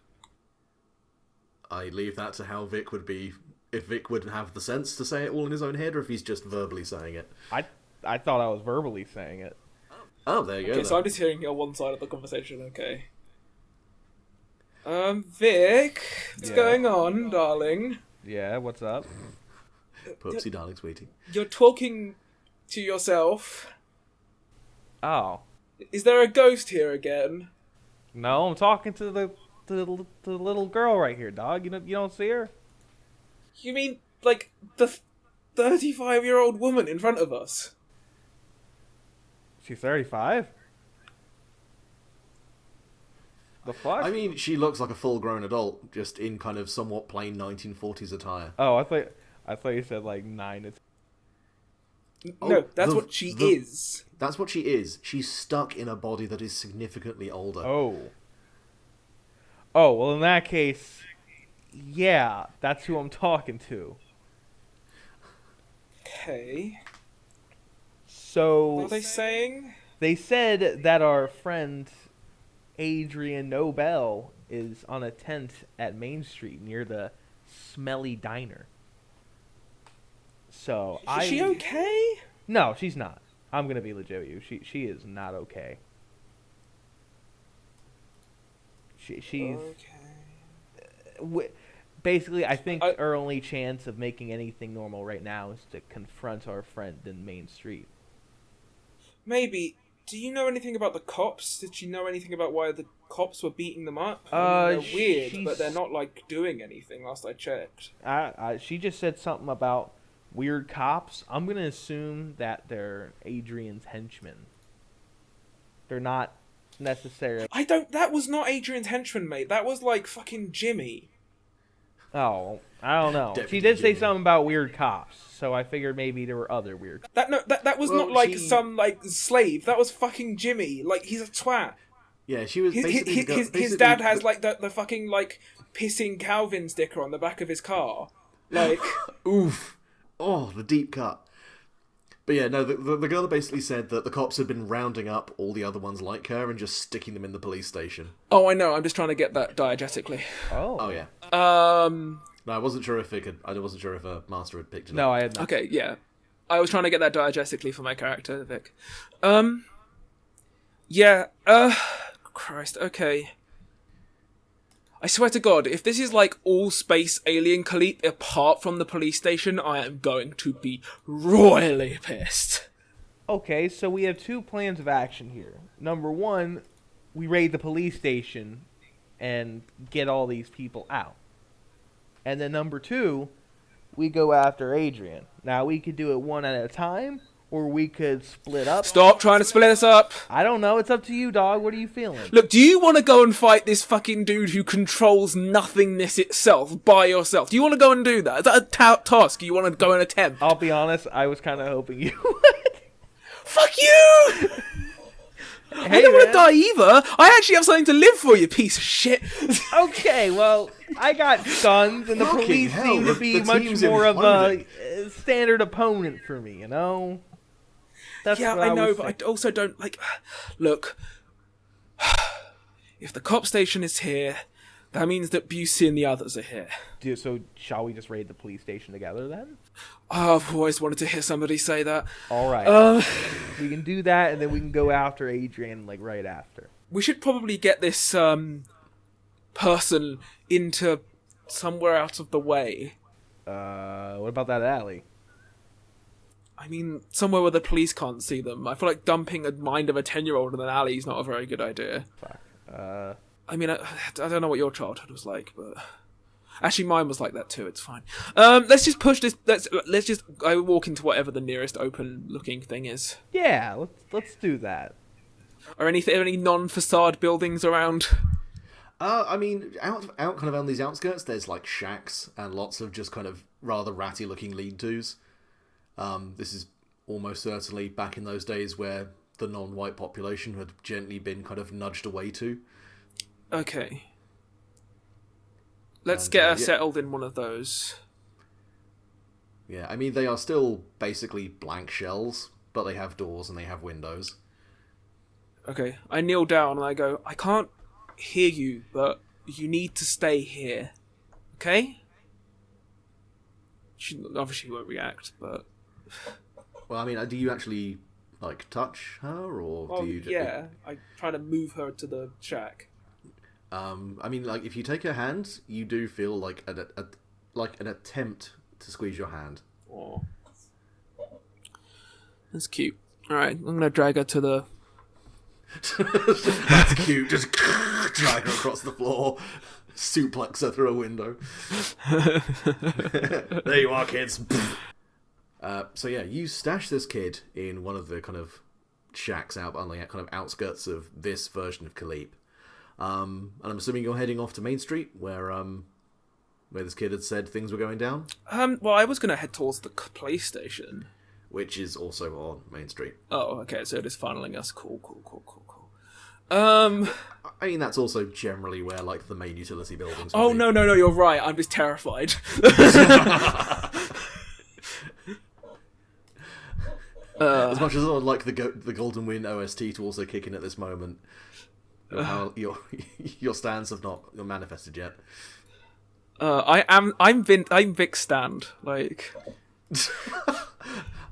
I leave that to how Vic would be, if Vic would have the sense to say it all in his own head, or if he's just verbally saying it. I thought I was verbally saying it. Oh, there you go. Okay, so I'm just hearing your one side of the conversation, okay. Vic, what's going on, darling? Yeah, what's up? Poopsie darling sweetie. You're talking to yourself. Oh. Is there a ghost here again? No, I'm talking to the little girl right here, dog. You don't see her? You mean, like, the 35-year-old woman in front of us? She's 35? The fuck? I mean, she looks like a full-grown adult, just in kind of somewhat plain 1940s attire. Oh, I thought you said like 9 to... No, that's what she is. That's what she is. She's stuck in a body that is significantly older. Oh. Oh, well in that case, yeah, that's who I'm talking to. Okay. So... What are they saying? They said that our friend Adrian Nobel is on a tent at Main Street near the Smelly Diner. So Is she okay? No, she's not. I'm gonna be legit with you. She is not okay. She's okay. Basically, I think our only chance of making anything normal right now is to confront our friend in Main Street. Maybe. Do you know anything about the cops? Did she know anything about why the cops were beating them up? I mean, they're weird, but they're not, like, doing anything, last I checked. She just said something about weird cops. I'm going to assume that they're Adrian's henchmen. They're not necessarily... That was not Adrian's henchman, mate. That was, like, fucking Jimmy. Oh, I don't know. Deputy She did say Jimmy. something about weird cops, so I figured maybe there were other weird cops. That was not like some like slave. That was fucking Jimmy. Like he's a twat. Yeah, she was basically... His dad has like the fucking like pissing Calvin sticker on the back of his car. Like Oof. Oh, the deep cut. But yeah, no, the girl basically said that the cops had been rounding up all the other ones like her and just sticking them in the police station. Oh, I know. I'm just trying to get that diegetically. Oh yeah. No, I wasn't sure if a master had picked it up. No, I had not. Okay, yeah. I was trying to get that diegetically for my character, Vic. Yeah, Christ, okay. I swear to God, if this is like all space alien Kalipe apart from the police station, I am going to be royally pissed. Okay, so we have 2 plans of action here. Number 1, we raid the police station and get all these people out. And then number 2, we go after Adrian. Now, we could do it one at a time, or we could split up. Stop trying to split us up. I don't know. It's up to you, dog. What are you feeling? Look, do you want to go and fight this fucking dude who controls nothingness itself by yourself? Do you want to go and do that? Is that a task you want to go and attempt? I'll be honest. I was kind of hoping you would. Fuck you! I don't want to die either. I actually have something to live for, you piece of shit. Okay, well, I got guns, and the Fucking police hell, seem to the be much team's more of imploding. a standard opponent for me, you know? That's Yeah, what I know, was but thinking. I also don't, like... Look. If the cop station is here, that means that Busey and the others are here. So, shall we just raid the police station together, then? Oh, I've always wanted to hear somebody say that. All right. We can do that, and then we can go after Adrian, like, right after. We should probably get this, person into somewhere out of the way. What about that alley? I mean, somewhere where the police can't see them. I feel like dumping a mind of a 10-year-old in an alley is not a very good idea. Fuck. I mean, I don't know what your childhood was like, but... Actually, mine was like that too, it's fine. Let's just push this... Let's just... I walk into whatever the nearest open-looking thing is. Yeah, let's do that. Are any non-facade buildings around? I mean, out kind of on these outskirts, there's like shacks and lots of just kind of rather ratty-looking lean-tos. This is almost certainly back in those days where the non-white population had gently been kind of nudged away to. Okay. Let's get her yeah. settled in one of those. Yeah, I mean, they are still basically blank shells, but they have doors and they have windows. Okay, I kneel down and I go, I can't hear you, but you need to stay here. Okay. She obviously won't react, but... Well, I mean, do you actually, like, touch her, or do you just... yeah. I try to move her to the shack. I mean, like, if you take her hand, you do feel like an attempt to squeeze your hand. Oh. That's cute. Alright, I'm gonna drag her to the... That's cute. Just drag her across the floor, suplex her through a window. There you are, kids. So yeah, you stash this kid in one of the kind of shacks out on the kind of outskirts of this version of Kalipe. And I'm assuming you're heading off to Main Street, where this kid had said things were going down. Well, I was gonna head towards the police station, which is also on Main Street. Oh, okay, so it is funneling us. Cool. I mean, that's also generally where, like, the main utility buildings Oh, be. no, you're right. I'm just terrified. As much as I would like the Golden Wind OST to also kick in at this moment, how your stands have not manifested yet. I'm Vic stand, like...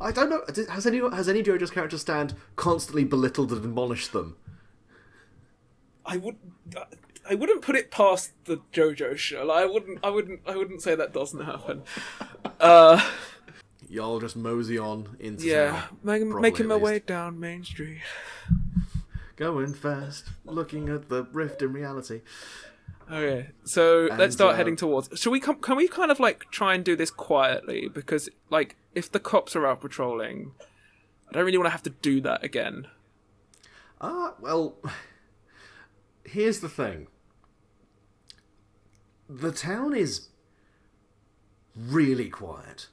I don't know. Has any JoJo's character stand constantly belittled and admonished them? I wouldn't put it past the JoJo show. Like, I wouldn't say that doesn't happen. Y'all just mosey on into town. Making my way down Main Street. Going fast, looking at the rift in reality. Okay, so let's start heading towards... Can we kind of, like, try and do this quietly? Because, like, if the cops are out patrolling, I don't really want to have to do that again. Well, here's the thing. The town is really quiet.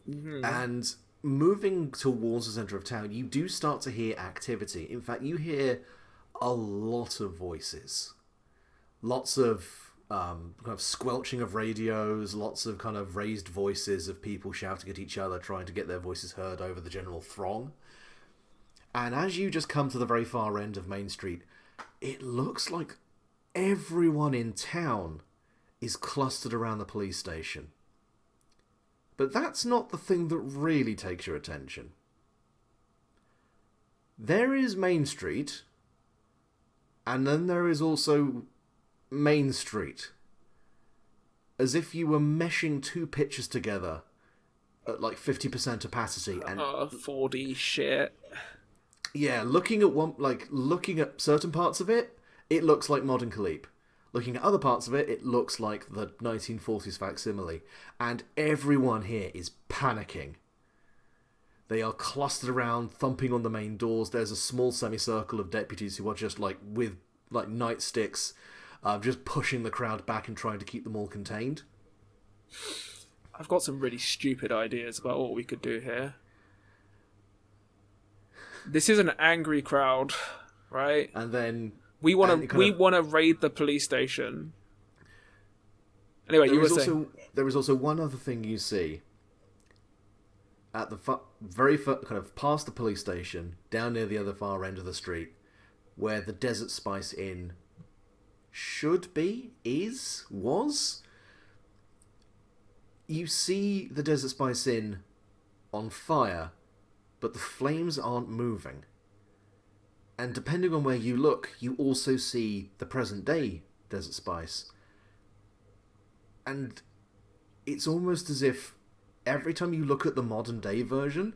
Mm-hmm. And moving towards the centre of town, you do start to hear activity. In fact, you hear a lot of voices. Lots of kind of squelching of radios, lots of kind of raised voices of people shouting at each other, trying to get their voices heard over the general throng. And as you just come to the very far end of Main Street, it looks like everyone in town is clustered around the police station. But that's not the thing that really takes your attention. There is Main Street, and then there is also Main Street. As if you were meshing two pictures together at like 50% opacity. And 4D shit. Yeah, looking at certain parts of it, it looks like modern Kalipe. Looking at other parts of it, it looks like the 1940s facsimile. And everyone here is panicking. They are clustered around, thumping on the main doors. There's a small semicircle of deputies who are just like with like nightsticks, just pushing the crowd back and trying to keep them all contained. I've got some really stupid ideas about what we could do here. This is an angry crowd, right? And then we want to raid the police station. Anyway, you were saying there is also one other thing you see at the kind of past the police station, down near the other far end of the street, where the Desert Spice Inn was. You see the Desert Spice Inn on fire, but the flames aren't moving. And depending on where you look, you also see the present day Desert Spice. And it's almost as if every time you look at the modern day version,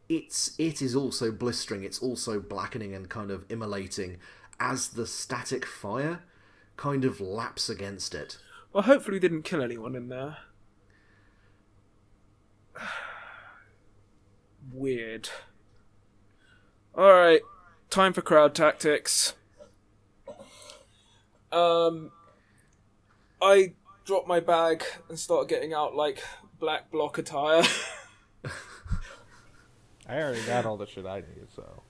it is also blistering, it's also blackening and kind of immolating as the static fire kind of laps against it. Well, hopefully we didn't kill anyone in there. Weird. Alright, time for crowd tactics. I drop my bag and start getting out, like, black block attire. I already got all the shit I need, so...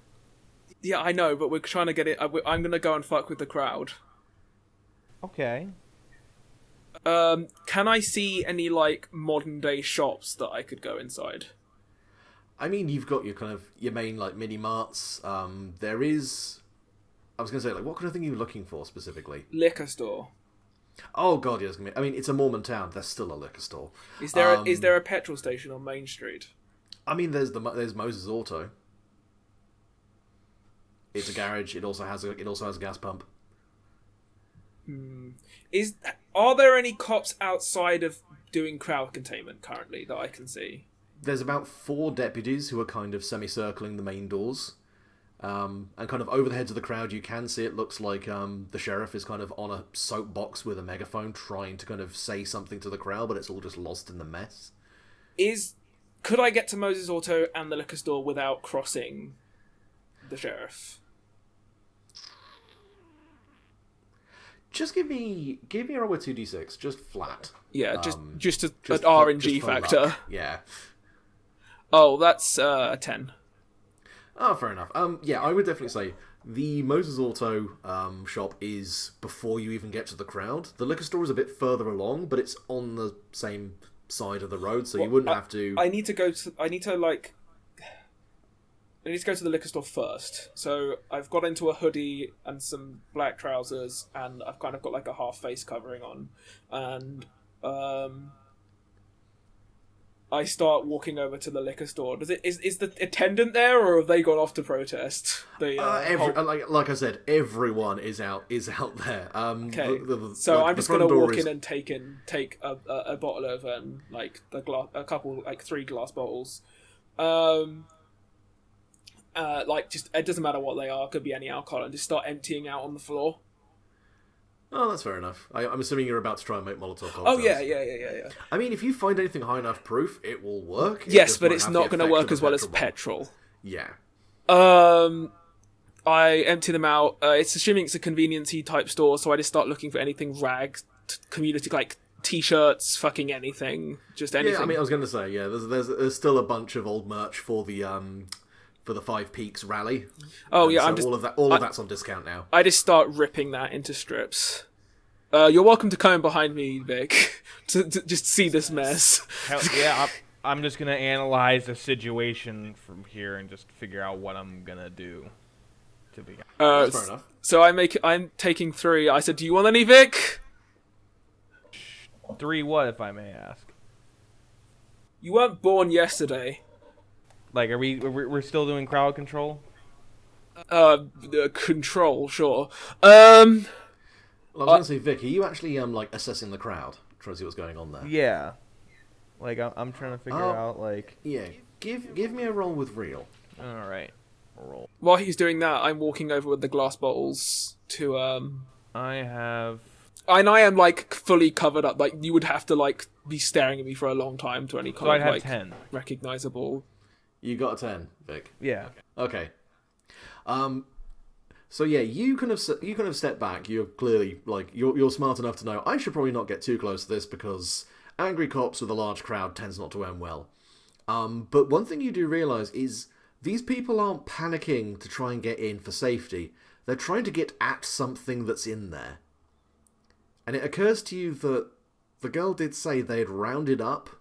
Yeah, I know, but we're trying to get it... I'm gonna go and fuck with the crowd. Okay. Can I see any, like, modern-day shops that I could go inside? I mean, you've got your main, like, mini-marts. There is... I was going to say, like, what kind of thing are you looking for, specifically? Liquor store. Oh god, yeah, I mean, it's a Mormon town. There's still a liquor store. Is there a petrol station on Main Street? I mean, there's Moses Auto. It's a garage. It also has a gas pump. Are there any cops outside of doing crowd containment currently that I can see? There's about 4 deputies who are kind of semicircling the main doors. And kind of over the heads of the crowd, you can see it looks like the sheriff is kind of on a soapbox with a megaphone trying to kind of say something to the crowd, but it's all just lost in the mess. Could I get to Moses Auto and the liquor store without crossing the sheriff? Just give me a roll with 2d6, just flat. Yeah, just an RNG factor. Luck. Yeah. Oh, that's a 10. Oh, fair enough. Yeah, I would definitely say the Moses Auto shop is before you even get to the crowd. The liquor store is a bit further along, but it's on the same side of the road, so you wouldn't have to. I need to go to the liquor store first. So I've got into a hoodie and some black trousers, and I've kind of got like a half face covering on, and I start walking over to the liquor store. Is the attendant there, or have they gone off to protest? Like I said, everyone is out there. Okay, so I'm just gonna walk in and take a bottle over and like a couple, like 3 glass bottles. Just it doesn't matter what they are. Could be any alcohol, and just start emptying out on the floor. Oh, that's fair enough. I'm assuming you're about to try and make Molotov cocktails. Oh, yeah. I mean, if you find anything high enough proof, it will work. Yes, but it's not going to work as well as petrol. Yeah. I empty them out. It's assuming it's a convenience-y type store, so I just start looking for anything rags, community, like t-shirts, fucking anything, just anything. Yeah, I mean, I was going to say, yeah, there's still a bunch of old merch for the 5 Peaks rally. Oh yeah, so all of that's on discount now. I just start ripping that into strips. You're welcome to come behind me, Vic, to just see this mess. Hell, yeah, I'm just gonna analyze the situation from here and just figure out what I'm gonna do. That's fair enough. So I'm taking 3. I said, "Do you want any, Vic?" 3 what, if I may ask? You weren't born yesterday. Like, we're still doing crowd control? Control, sure. Well, I was going to say, Vic, are you actually assessing the crowd, trying to see what's going on there? Yeah. Like, I'm trying to figure out, like... Yeah, give me a roll with real. Alright, roll. While he's doing that, I'm walking over with the glass bottles to, I have... And I am, like, fully covered up. Like, you would have to, like, be staring at me for a long time to any kind I'd of, have like, 10. Recognizable... You got a 10, Vic. Yeah. Okay. So yeah, you kind of step back. You're clearly you're smart enough to know I should probably not get too close to this because angry cops with a large crowd tends not to end well. But one thing you do realize is these people aren't panicking to try and get in for safety. They're trying to get at something that's in there. And it occurs to you that the girl did say they'd rounded up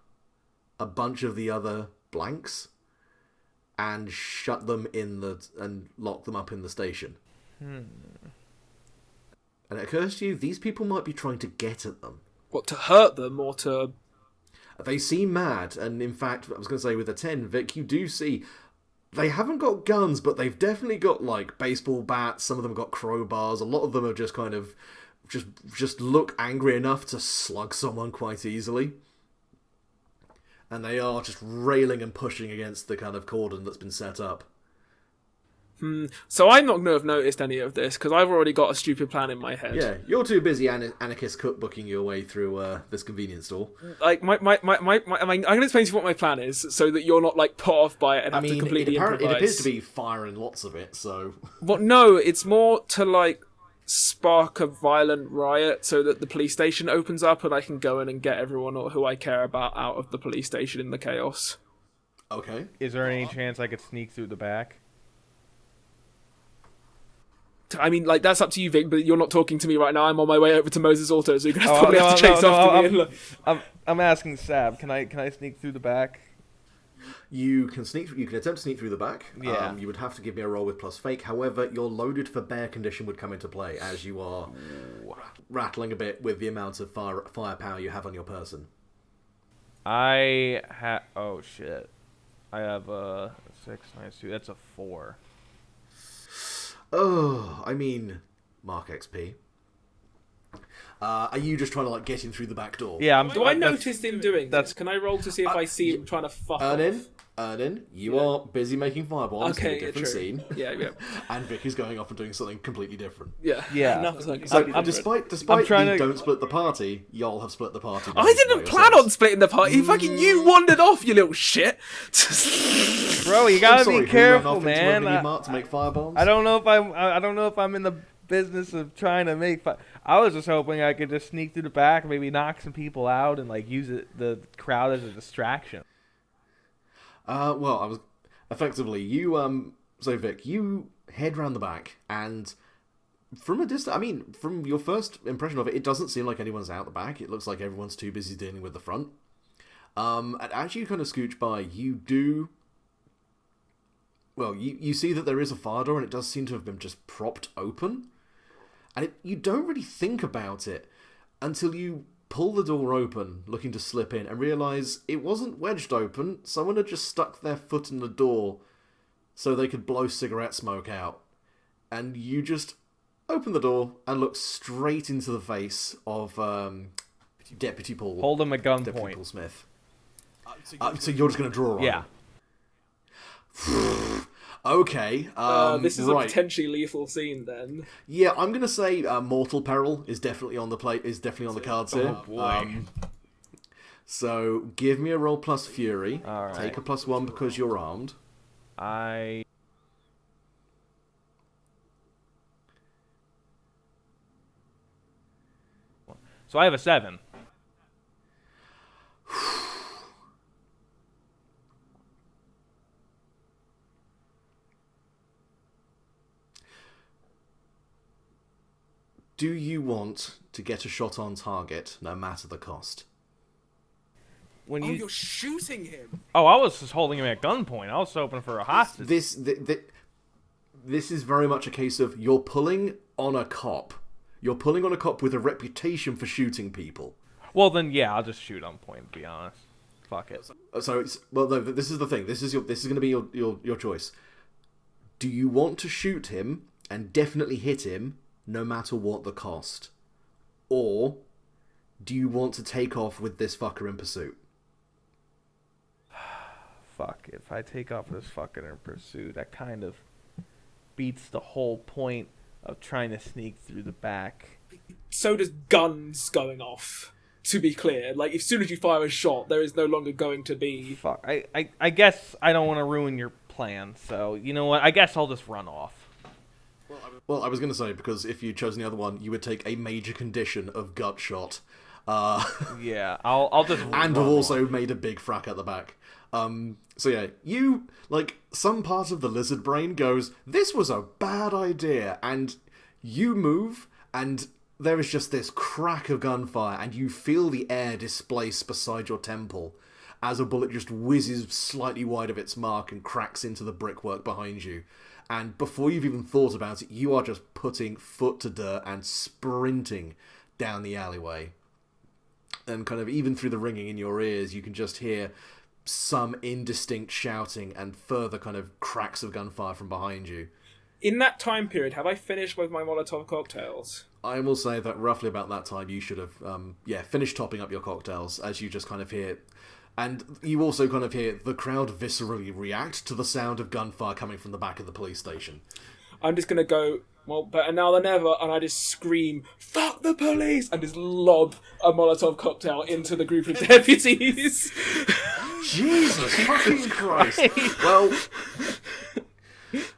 a bunch of the other blanks and shut them and lock them up in the station. And it occurs to you, these people might be trying to get at them. What, to hurt them or to... They seem mad, and in fact, I was going to say with a 10, Vic, you do see... They haven't got guns, but they've definitely got, baseball bats, some of them have got crowbars, a lot of them are just kind of... Just look angry enough to slug someone quite easily. And they are just railing and pushing against the kind of cordon that's been set up. So I'm not going to have noticed any of this, because I've already got a stupid plan in my head. Yeah, you're too busy anarchist cookbooking your way through this convenience store. Like, I'm going to explain to you what my plan is, so that you're not, put off by it and have to completely improvise. It appears to be firing lots of it, so... Well, no, it's more to, spark a violent riot so that the police station opens up and I can go in and get everyone who I care about out of the police station in the chaos. Okay. Is there any chance I could sneak through the back? I mean, that's up to you, Vic, but you're not talking to me right now. I'm on my way over to Moses Auto, so you're going to probably have to chase after me. I'm asking Sab, can I sneak through the back? You can sneak. You can attempt to sneak through the back. Yeah. You would have to give me a roll with plus fake. However, your loaded for bear condition would come into play as you are rattling a bit with the amount of firepower you have on your person. Oh shit! I have a 6 minus 2. That's a 4. Oh, I mean, Mark XP. Are you just trying to get in through the back door? Yeah. Do I notice him doing this? Can I roll to see if I see him trying to fuck off? Eirnin, you are busy making fireballs in a different true. scene. Yeah. And Vic is going off and doing something completely different. Yeah. Despite don't split the party, y'all have split the party. I didn't plan on splitting the party. Fucking you wandered off, you little shit. Bro, you gotta be careful, who ran off into a man. mini-mart to make fireballs? I don't know if I'm in the business of trying to make I was just hoping I could just sneak through the back, maybe knock some people out, and use the crowd as a distraction. Well, I was effectively you. So Vic, you head round the back, and from a distance, I mean, from your first impression of it, it doesn't seem like anyone's out the back. It looks like everyone's too busy dealing with the front. And as you kind of scooch by, you do. Well, you see that there is a fire door, and it does seem to have been just propped open. And you don't really think about it until you pull the door open, looking to slip in, and realise it wasn't wedged open. Someone had just stuck their foot in the door so they could blow cigarette smoke out. And you just open the door and look straight into the face of Deputy Paul. Hold him at Deputy gunpoint. Paul Smith. So you're just going to draw on Yeah. him? Okay. This is a potentially lethal scene, then. Yeah, I'm gonna say mortal peril is definitely on the the cards here. Oh boy. So give me a roll plus fury. All right. Take a +1 because you're armed. So I have a 7. Do you want to get a shot on target, no matter the cost? You're shooting him. Oh, I was just holding him at gunpoint. I was hoping for a hostage. This is very much a case of you're pulling on a cop. You're pulling on a cop with a reputation for shooting people. Well, then, yeah, I'll just shoot on point, to be honest. Fuck it. So, no, this is the thing. This is going to be your choice. Do you want to shoot him and definitely hit him, no matter what the cost? Or do you want to take off with this fucker in pursuit? Fuck, if I take off this fucker in pursuit, that kind of beats the whole point of trying to sneak through the back. So does guns going off, to be clear. As soon as you fire a shot, there is no longer going to be... Fuck, I guess I don't want to ruin your plan, so you know what? I guess I'll just run off. Well, I was going to say, because if you'd chosen the other one, you would take a major condition of gut shot. Yeah, I'll just and have also made a big frack at the back. So yeah, you, some part of the lizard brain goes, this was a bad idea, and you move, and there is just this crack of gunfire, and you feel the air displace beside your temple as a bullet just whizzes slightly wide of its mark and cracks into the brickwork behind you. And before you've even thought about it, you are just putting foot to dirt and sprinting down the alleyway. And kind of even through the ringing in your ears, you can just hear some indistinct shouting and further kind of cracks of gunfire from behind you. In that time period, have I finished with my Molotov cocktails? I will say that roughly about that time you should have, finished topping up your cocktails as you just kind of hear... And you also kind of hear the crowd viscerally react to the sound of gunfire coming from the back of the police station. I'm just going to go, well, better now than ever, and I just scream, fuck the police, and just lob a Molotov cocktail into the group of deputies. Jesus fucking Christ. Well,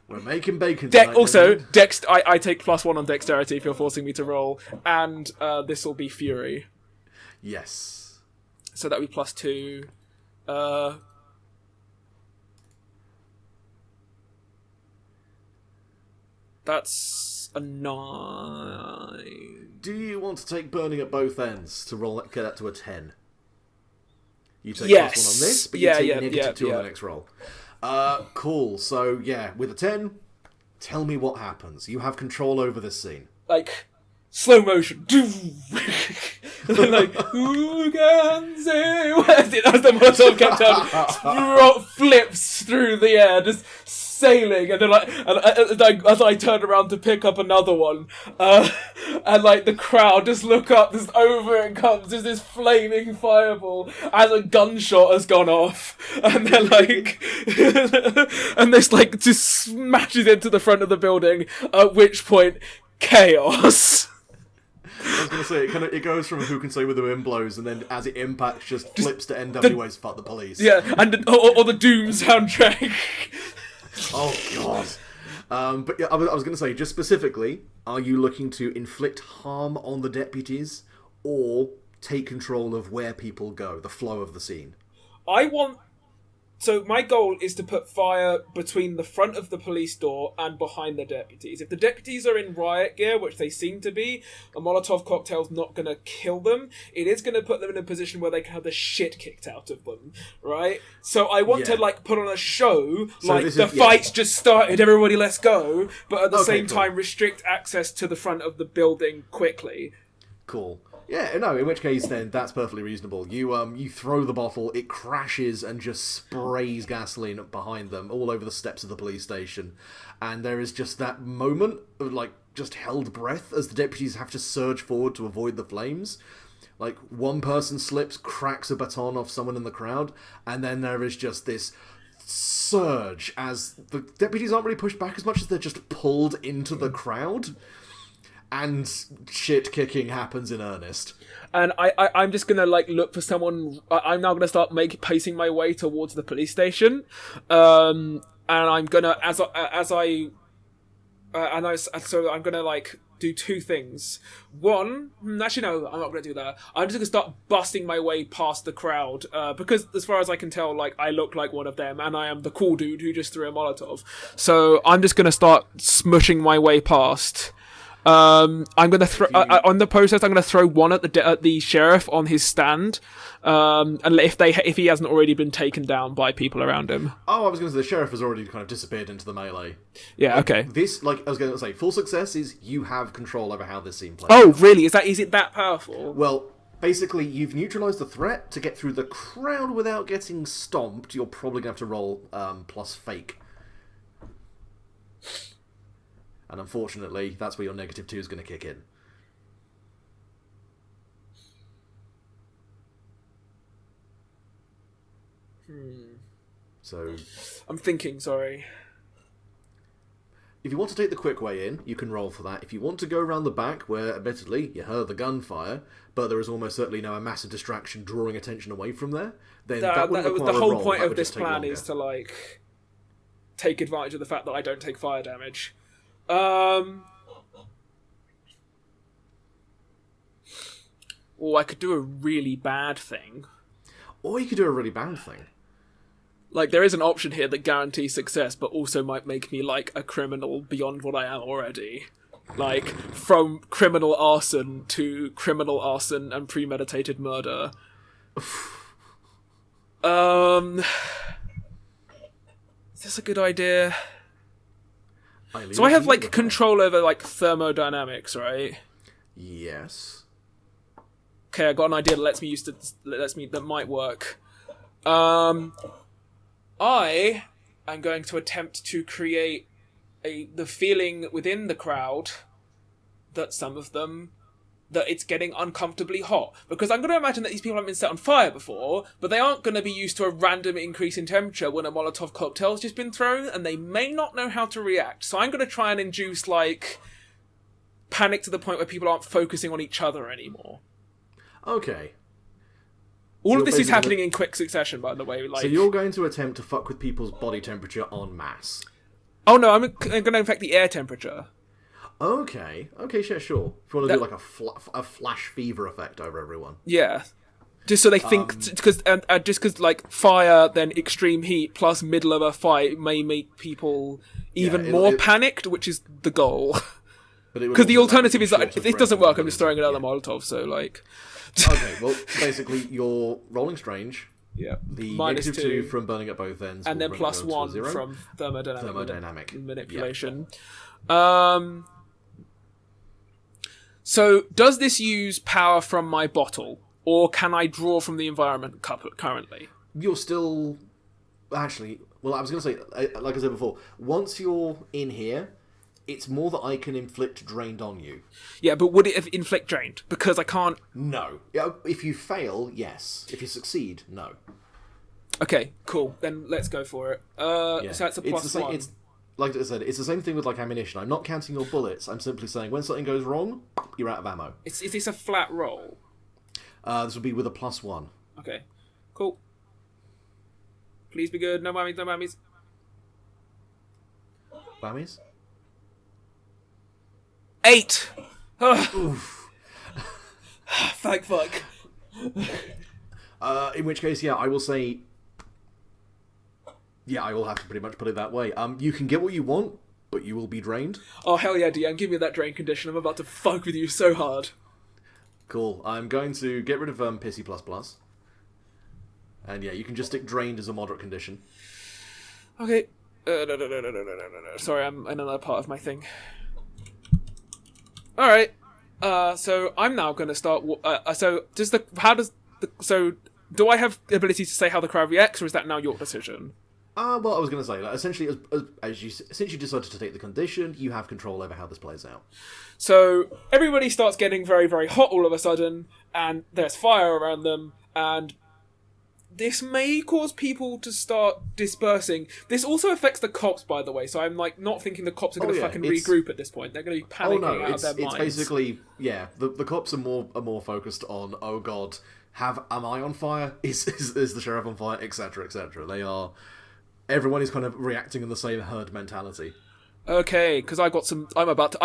we're making bacon tonight. Also, I take +1 on dexterity if you're forcing me to roll, and this will be fury. Yes. So that would be +2. That's a 9. Do you want to take burning at both ends to get that to a 10? You take Yes. +1 on this, but you Yeah, take yeah, -2 yeah. on the next roll. Cool. So, yeah, with a 10, tell me what happens. You have control over this scene. Like, slow motion. Like, who can say where's it? As the Molotov kept out, flips through the air, just sailing, and then as I turned around to pick up another one, and like the crowd just look up, just over it comes, just this flaming fireball as a gunshot has gone off, and they're like, and this like just smashes into the front of the building. At which point, chaos. I was going to say, it goes from who can say where the wind blows, and then as it impacts, just flips to NWA's fuck the police. Yeah, and or the Doom soundtrack. Oh, God. But yeah, I was going to say, just specifically, are you looking to inflict harm on the deputies, or take control of where people go, the flow of the scene? So my goal is to put fire between the front of the police door and behind the deputies. If the deputies are in riot gear, which they seem to be, a Molotov cocktail's not going to kill them. It is going to put them in a position where they can have the shit kicked out of them, right? So I want to like put on a show, so like the fight's just started, everybody let's go, but at the same time restrict access to the front of the building quickly. Cool. Yeah, no, in which case then that's perfectly reasonable. You throw the bottle, it crashes and just sprays gasoline behind them all over the steps of the police station. And there is just that moment of like just held breath as the deputies have to surge forward to avoid the flames. Like one person slips, cracks a baton off someone in the crowd, and then there is just this surge as the deputies aren't really pushed back as much as they're just pulled into the crowd. And shit kicking happens in earnest. And I'm just gonna like look for someone. I'm now gonna start pacing my way towards the police station, and I'm gonna so I'm gonna like do two things. One, actually no, I'm not gonna do that. I'm just gonna start busting my way past the crowd, because as far as I can tell, like I look like one of them, and I am the cool dude who just threw a Molotov. So I'm just gonna start smushing my way past. I'm gonna throw on the process. I'm gonna throw one at the sheriff on his stand, and if he hasn't already been taken down by people around him. Oh, I was gonna say the sheriff has already kind of disappeared into the melee. Yeah. Okay. This, like I was gonna say, full success is you have control over how this scene plays. Oh, really? Is it that powerful? Well, basically, you've neutralized the threat. To get through the crowd without getting stomped, you're probably gonna have to roll plus fake. And unfortunately, that's where your -2 is going to kick in. So, I'm thinking, sorry. If you want to take the quick way in, you can roll for that. If you want to go around the back, where admittedly you heard the gunfire, but there is almost certainly now a massive distraction drawing attention away from there, then that would require the a whole roll. point That of would this just take plan longer. is to like take advantage of the fact that I don't take fire damage. Or I could do a really bad thing. Or you could do a really bad thing. Like, there is an option here that guarantees success, but also might make me, like, a criminal beyond what I am already. Like, from criminal arson to criminal arson and premeditated murder. Is this a good idea? So I have, like, control over, like, thermodynamics, right? Yes. Okay, I got an idea that that might work. I am going to attempt to create the feeling within the crowd that some of them, that it's getting uncomfortably hot. Because I'm going to imagine that these people haven't been set on fire before, but they aren't going to be used to a random increase in temperature when a Molotov cocktail's just been thrown, and they may not know how to react. So I'm going to try and induce, like, panic to the point where people aren't focusing on each other anymore. Okay. All of this is happening in quick succession, by the way. Like, so you're going to attempt to fuck with people's body temperature en masse? Oh no, I'm going to affect the air temperature. Okay, yeah, sure. If you want to do like a flash fever effect over everyone. Yeah. Just so they think, because like fire, then extreme heat plus middle of a fight may make people even more panicked, which is the goal. Because the alternative is that if this doesn't work, I'm just throwing another Molotov. So like. Okay, well, basically you're rolling strange. Yeah. The Minus negative 2 from burning at both ends. and will then bring it plus down to a 1 0. from Thermodynamic manipulation. So, does this use power from my bottle, or can I draw from the environment currently? You're still... Actually, well, I was going to say, like I said before, once you're in here, it's more that I can inflict drained on you. Yeah, but would it inflict drained? Because I can't... No. If you fail, yes. If you succeed, no. Okay, cool. Then let's go for it. So that's a plus 1. It's, like I said, it's the same thing with like ammunition. I'm not counting your bullets. I'm simply saying when something goes wrong, you're out of ammo. Is this a flat roll? This would be with a plus 1. Okay, cool. Please be good. No whammies, no whammies. Whammies? 8! Oof. Thank fuck. In which case, yeah, I will say... Yeah, I will have to pretty much put it that way. You can get what you want, but you will be drained. Oh, hell yeah, DM. Give me that drain condition. I'm about to fuck with you so hard. Cool. I'm going to get rid of Pissy++. And yeah, you can just stick drained as a moderate condition. Okay. No. Sorry, I'm in another part of my thing. Alright. So I'm now going to start... do I have the ability to say how the crowd reacts, or is that now your decision? Well, I was going to say that essentially, since you decided to take the condition, you have control over how this plays out. So everybody starts getting very, very hot all of a sudden, and there's fire around them, and this may cause people to start dispersing. This also affects the cops, by the way, so I'm like not thinking the cops are going to fucking regroup at this point. They're going to be panicking out of their minds. It's basically, yeah, the cops are more focused on, oh god, am I on fire? Is the sheriff on fire? Etc. etc. Everyone is kind of reacting in the same herd mentality. Okay, because I'm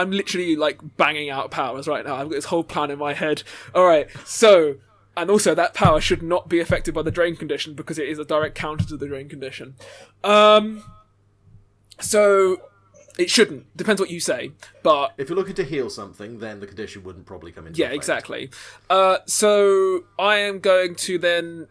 literally like banging out powers right now. I've got this whole plan in my head. Alright, so, and also that power should not be affected by the drain condition because it is a direct counter to the drain condition. So, it shouldn't. Depends what you say, but... If you're looking to heal something, then the condition wouldn't probably come into effect. Yeah, exactly. So, I am going to then...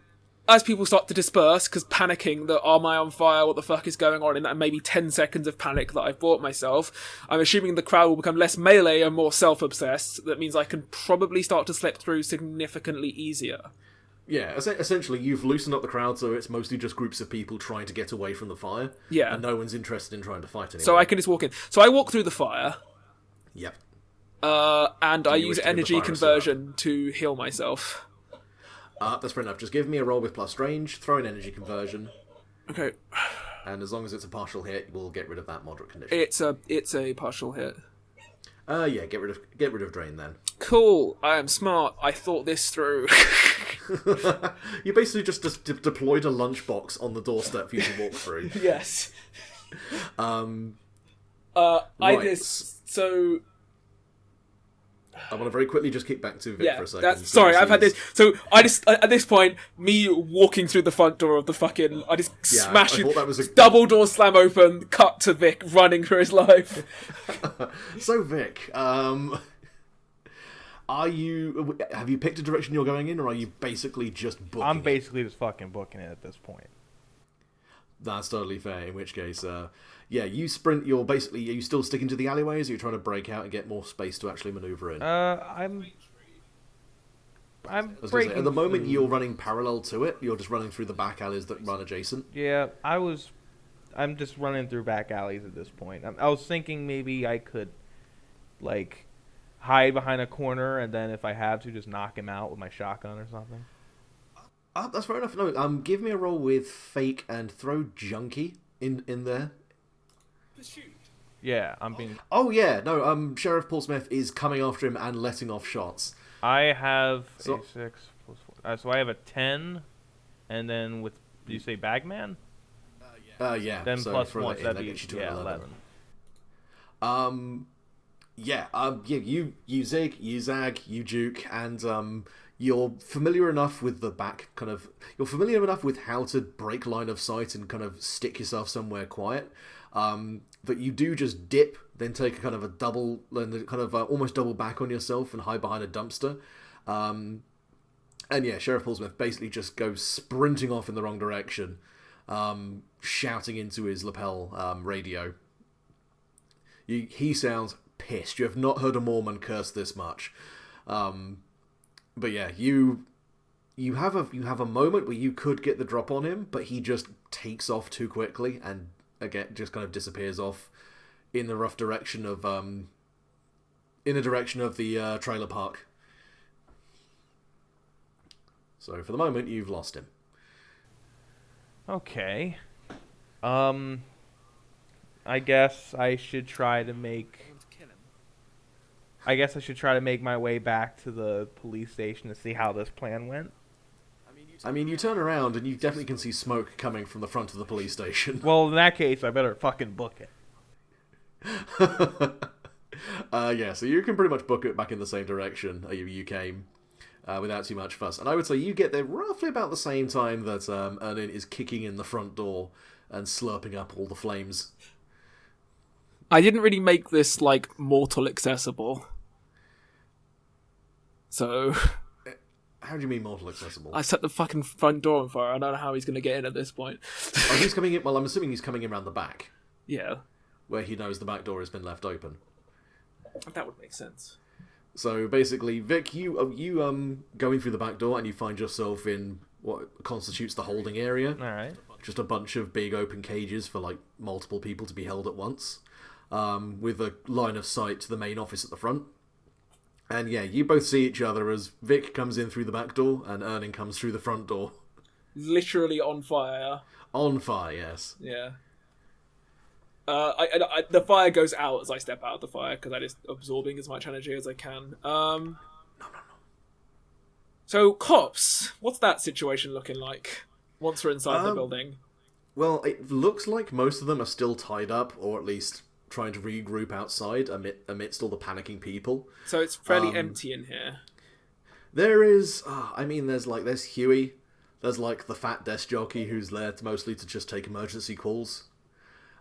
As people start to disperse, because panicking that, am I on fire, what the fuck is going on, in that maybe 10 seconds of panic that I've brought myself, I'm assuming the crowd will become less melee and more self-obsessed. That means I can probably start to slip through significantly easier. Yeah, essentially you've loosened up the crowd, so it's mostly just groups of people trying to get away from the fire. Yeah. And no one's interested in trying to fight anymore. So I can just walk in. So I walk through the fire. Yep. And I use energy conversion to heal myself. That's fair enough. Just give me a roll with plus range, throw in energy conversion. Okay. And as long as it's a partial hit, we'll get rid of that moderate condition. It's a partial hit. Yeah, get rid of drain then. Cool. I am smart. I thought this through. You basically just deployed a lunchbox on the doorstep for you to walk through. Yes. Right. So I want to very quickly just kick back to Vic for a second. Sorry, I've had this. So I just at this point, me walking through the front door of the fucking, I just smash it, double door slam open, cut to Vic running for his life. So Vic, have you picked a direction you're going in, or are you basically just booking? I'm basically just fucking booking it at this point. That's totally fair. In which case, yeah, you sprint. Are you still sticking to the alleyways? Or are you trying to break out and get more space to actually maneuver in? I'm breaking. At the moment, you're running parallel to it. You're just running through the back alleys that run adjacent. Yeah, I'm just running through back alleys at this point. I was thinking maybe I could, like, hide behind a corner and then if I have to, just knock him out with my shotgun or something. That's fair enough. No, give me a roll with fake and throw junkie in there. Yeah, I'm being... Oh, yeah. No, Sheriff Paul Smith is coming after him and letting off shots. I have a 6 plus 4. So I have a 10, and then with... Did you say Bagman? Yeah. Then so plus 1, so that'd be 11. You zig, you zag, you juke, and you're familiar enough with the back you're familiar enough with how to break line of sight and kind of stick yourself somewhere quiet, that you do just dip, then take a kind of a double, and kind of almost double back on yourself and hide behind a dumpster. And yeah, Sheriff Paulsmith basically just goes sprinting off in the wrong direction, shouting into his lapel radio. He sounds pissed. You have not heard a Mormon curse this much. But yeah, you have a moment where you could get the drop on him, but he just takes off too quickly and again just kind of disappears off in the rough direction of the trailer park. So for the moment, you've lost him. Okay. I guess I should try to make my way back to the police station to see how this plan went. I mean, you turn around and you definitely can see smoke coming from the front of the police station. Well, in that case, I better fucking book it. Yeah, so you can pretty much book it back in the same direction you came, without too much fuss. And I would say you get there roughly about the same time that Eirnin is kicking in the front door and slurping up all the flames. I didn't really make this, like, mortal accessible. So... How do you mean mortal accessible? I set the fucking front door on fire. I don't know how he's going to get in at this point. Oh, he's coming in... Well, I'm assuming he's coming in around the back. Yeah. Where he knows the back door has been left open. That would make sense. So, basically, Vic, you going through the back door and you find yourself in what constitutes the holding area. Alright. Just a bunch of big open cages for, like, multiple people to be held at once. With a line of sight to the main office at the front. And yeah, you both see each other as Vic comes in through the back door and Eirnin comes through the front door. Literally on fire. On fire, yes. Yeah. The fire goes out as I step out of the fire because I'm just absorbing as much energy as I can. No. So, cops, what's that situation looking like once we're inside the building? Well, it looks like most of them are still tied up, or at least trying to regroup outside amidst all the panicking people. So it's fairly empty in here. There is, there's Huey. There's, like, the fat desk jockey who's there mostly to just take emergency calls.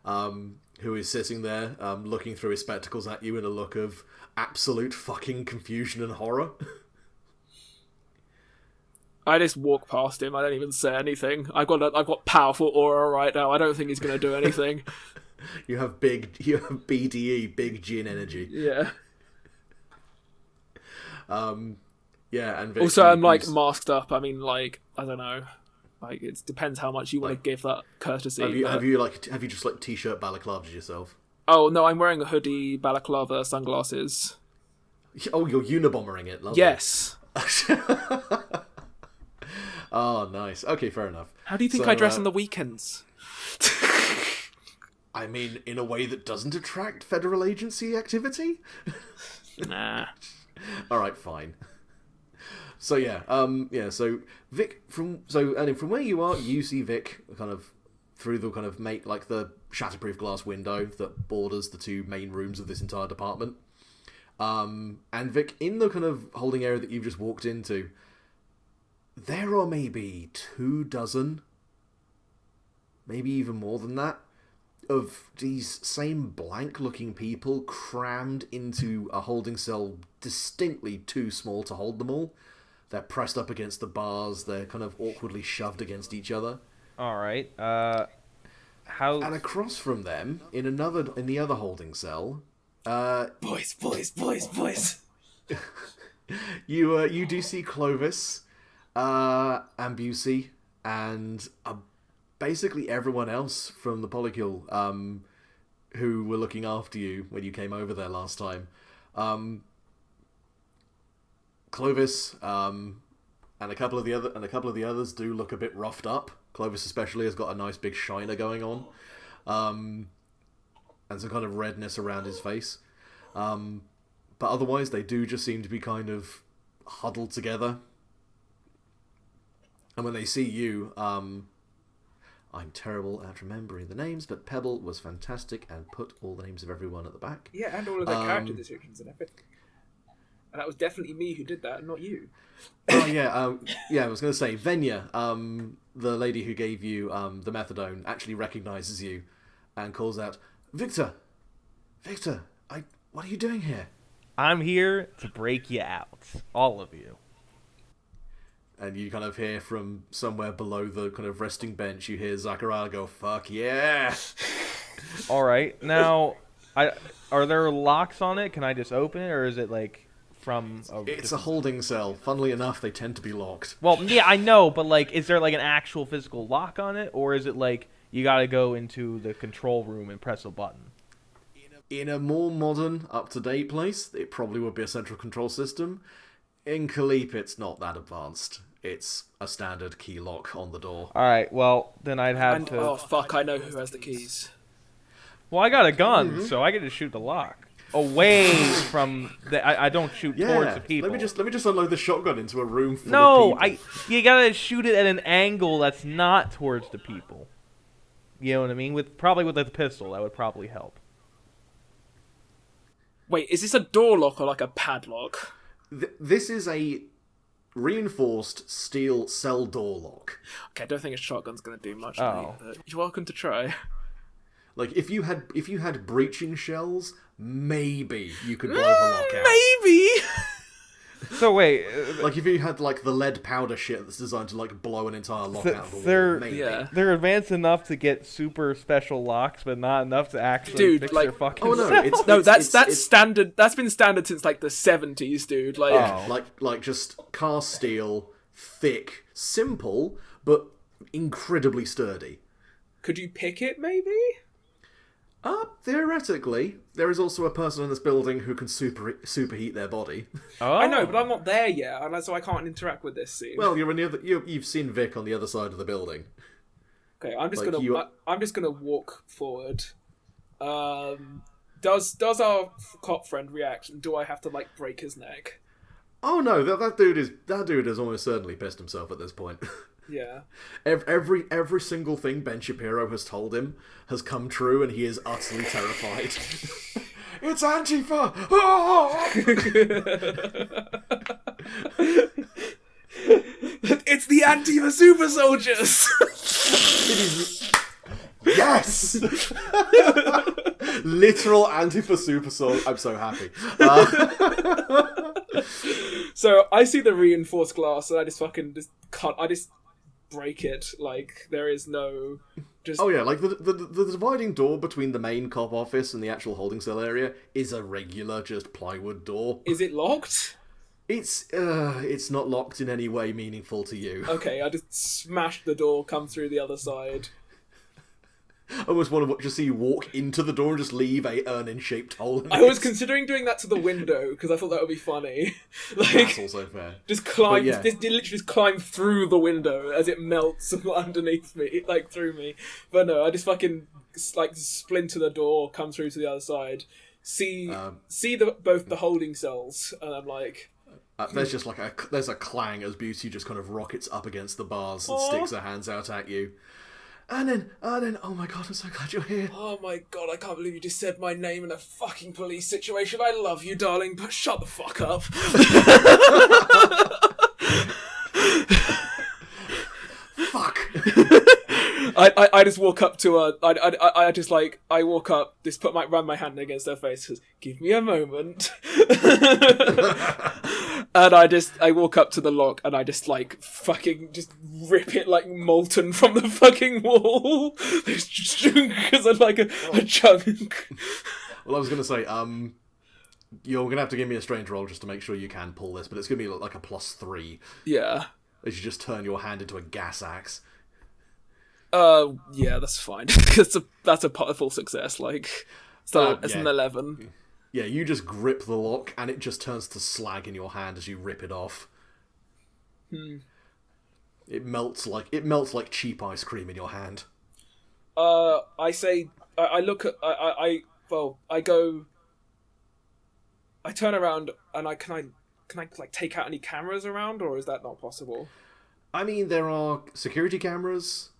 Who is sitting there, looking through his spectacles at you in a look of absolute fucking confusion and horror. I just walk past him. I don't even say anything. I've got powerful aura right now. I don't think he's going to do anything. You have BDE, big gin energy. Yeah. Yeah, and also I'm like masked up. I mean, like, I don't know. Like, it depends how much you want to give that courtesy. Have you just like t-shirt balaclava'd yourself? Oh no, I'm wearing a hoodie, balaclava, sunglasses. Oh, you're unibombering it. Lovely. Yes. Oh, nice. Okay, fair enough. How do you think I dress on the weekends? I mean, in a way that doesn't attract federal agency activity? Nah. Alright, fine. So yeah, so Vic, from where you are, you see Vic kind of through the kind of the shatterproof glass window that borders the two main rooms of this entire department. And Vic, in the kind of holding area that you've just walked into, there are maybe 24, maybe even more than that, of these same blank-looking people crammed into a holding cell distinctly too small to hold them all. They're pressed up against the bars. They're kind of awkwardly shoved against each other. All right. And across from them, in the other holding cell, boys. you do see Clovis, and Busey, and basically everyone else from the Polycule, who were looking after you when you came over there last time. Clovis, and a couple of the others do look a bit roughed up. Clovis especially has got a nice big shiner going on, and some kind of redness around his face. But otherwise, they do just seem to be kind of huddled together. And when they see you, I'm terrible at remembering the names, but Pebble was fantastic and put all the names of everyone at the back. Yeah, and all of the character descriptions and everything. And that was definitely me who did that, not you. Oh, yeah, I was going to say, Venya, the lady who gave you the methadone, actually recognises you and calls out, Victor, what are you doing here? I'm here to break you out, all of you. And you kind of hear from somewhere below the kind of resting bench, you hear Zachariah go, "Fuck yeah!" All right, now, are there locks on it? Can I just open it, or is it like from? It's a holding cell. Funnily enough, they tend to be locked. Well, yeah, I know, but like, is there like an actual physical lock on it, or is it like you got to go into the control room and press a button? In a more modern, up-to-date place, it probably would be a central control system. In Kalipe, it's not that advanced. It's a standard key lock on the door. All right, well, then I'd have to... Oh, fuck, I know who has the keys. Well, I got a gun, so I get to shoot the lock. Away from... I don't shoot towards the people. Let me just unload the shotgun into a room full of people. You gotta shoot it at an angle that's not towards the people. You know what I mean? Probably with the pistol, that would probably help. Wait, is this a door lock or like a padlock? This is a reinforced steel cell door lock. Okay, I don't think a shotgun's gonna do much. Oh. Mate, you're welcome to try. Like, if you had breaching shells, maybe you could blow the lock out. Maybe! So wait... Like, if you had, like, the lead powder shit that's designed to, like, blow an entire lock out of the wall, maybe. Yeah. They're advanced enough to get super special locks, but not enough to actually fix their fucking... Oh, no, no, that's standard. That's been standard since, like, the 70s, dude. Like, like just cast steel, thick, simple, but incredibly sturdy. Could you pick it, maybe? Theoretically, there is also a person in this building who can superheat their body. Oh. I know, but I'm not there yet, and so I can't interact with this scene. Well, you've seen Vic on the other side of the building. Okay, I'm just gonna walk forward. Does our cop friend react, and do I have to like break his neck? Oh no, that dude is almost certainly pissed himself at this point. Yeah. Every single thing Ben Shapiro has told him has come true, and he is utterly terrified. It's Antifa! Oh! It's the Antifa super soldiers! Yes! Literal Antifa super soldier. I'm so happy. So I see the reinforced glass, and I just fucking break it. Like, there is no... Oh yeah, like the dividing door between the main cop office and the actual holding cell area is a regular, just plywood door. Is it locked? It's not locked in any way meaningful to you. Okay, I just smash the door, come through the other side. I almost want to just see you walk into the door and just leave a Eirnin-shaped hole in it. I was considering doing that to the window, because I thought that would be funny. Like, that's also fair. Just climb, yeah. literally just climb through the window as it melts underneath me, like through me. But no, I just fucking like splinter the door, come through to the other side, see both the holding cells, and I'm like... there's just like there's a clang as Beauty just kind of rockets up against the bars and sticks her hands out at you. Eirnin, oh my god, I'm so glad you're here. Oh my god, I can't believe you just said my name in a fucking police situation. I love you, darling, but shut the fuck up. Fuck. I just walk up to her. I walk up, just run my hand against her face, says, "Give me a moment." And I walk up to the lock, and I just like fucking just rip it like molten from the fucking wall, because I'm like a chunk. Well, I was gonna say, you're gonna have to give me a strange roll just to make sure you can pull this, but it's gonna be like a +3. Yeah. As you just turn your hand into a gas axe. Yeah, that's fine. that's a full success. Like, so it's an 11. Yeah, you just grip the lock, and it just turns to slag in your hand as you rip it off. It melts like cheap ice cream in your hand. I say, I look at, I go, I turn around, and can I like take out any cameras around, or is that not possible? I mean, there are security cameras.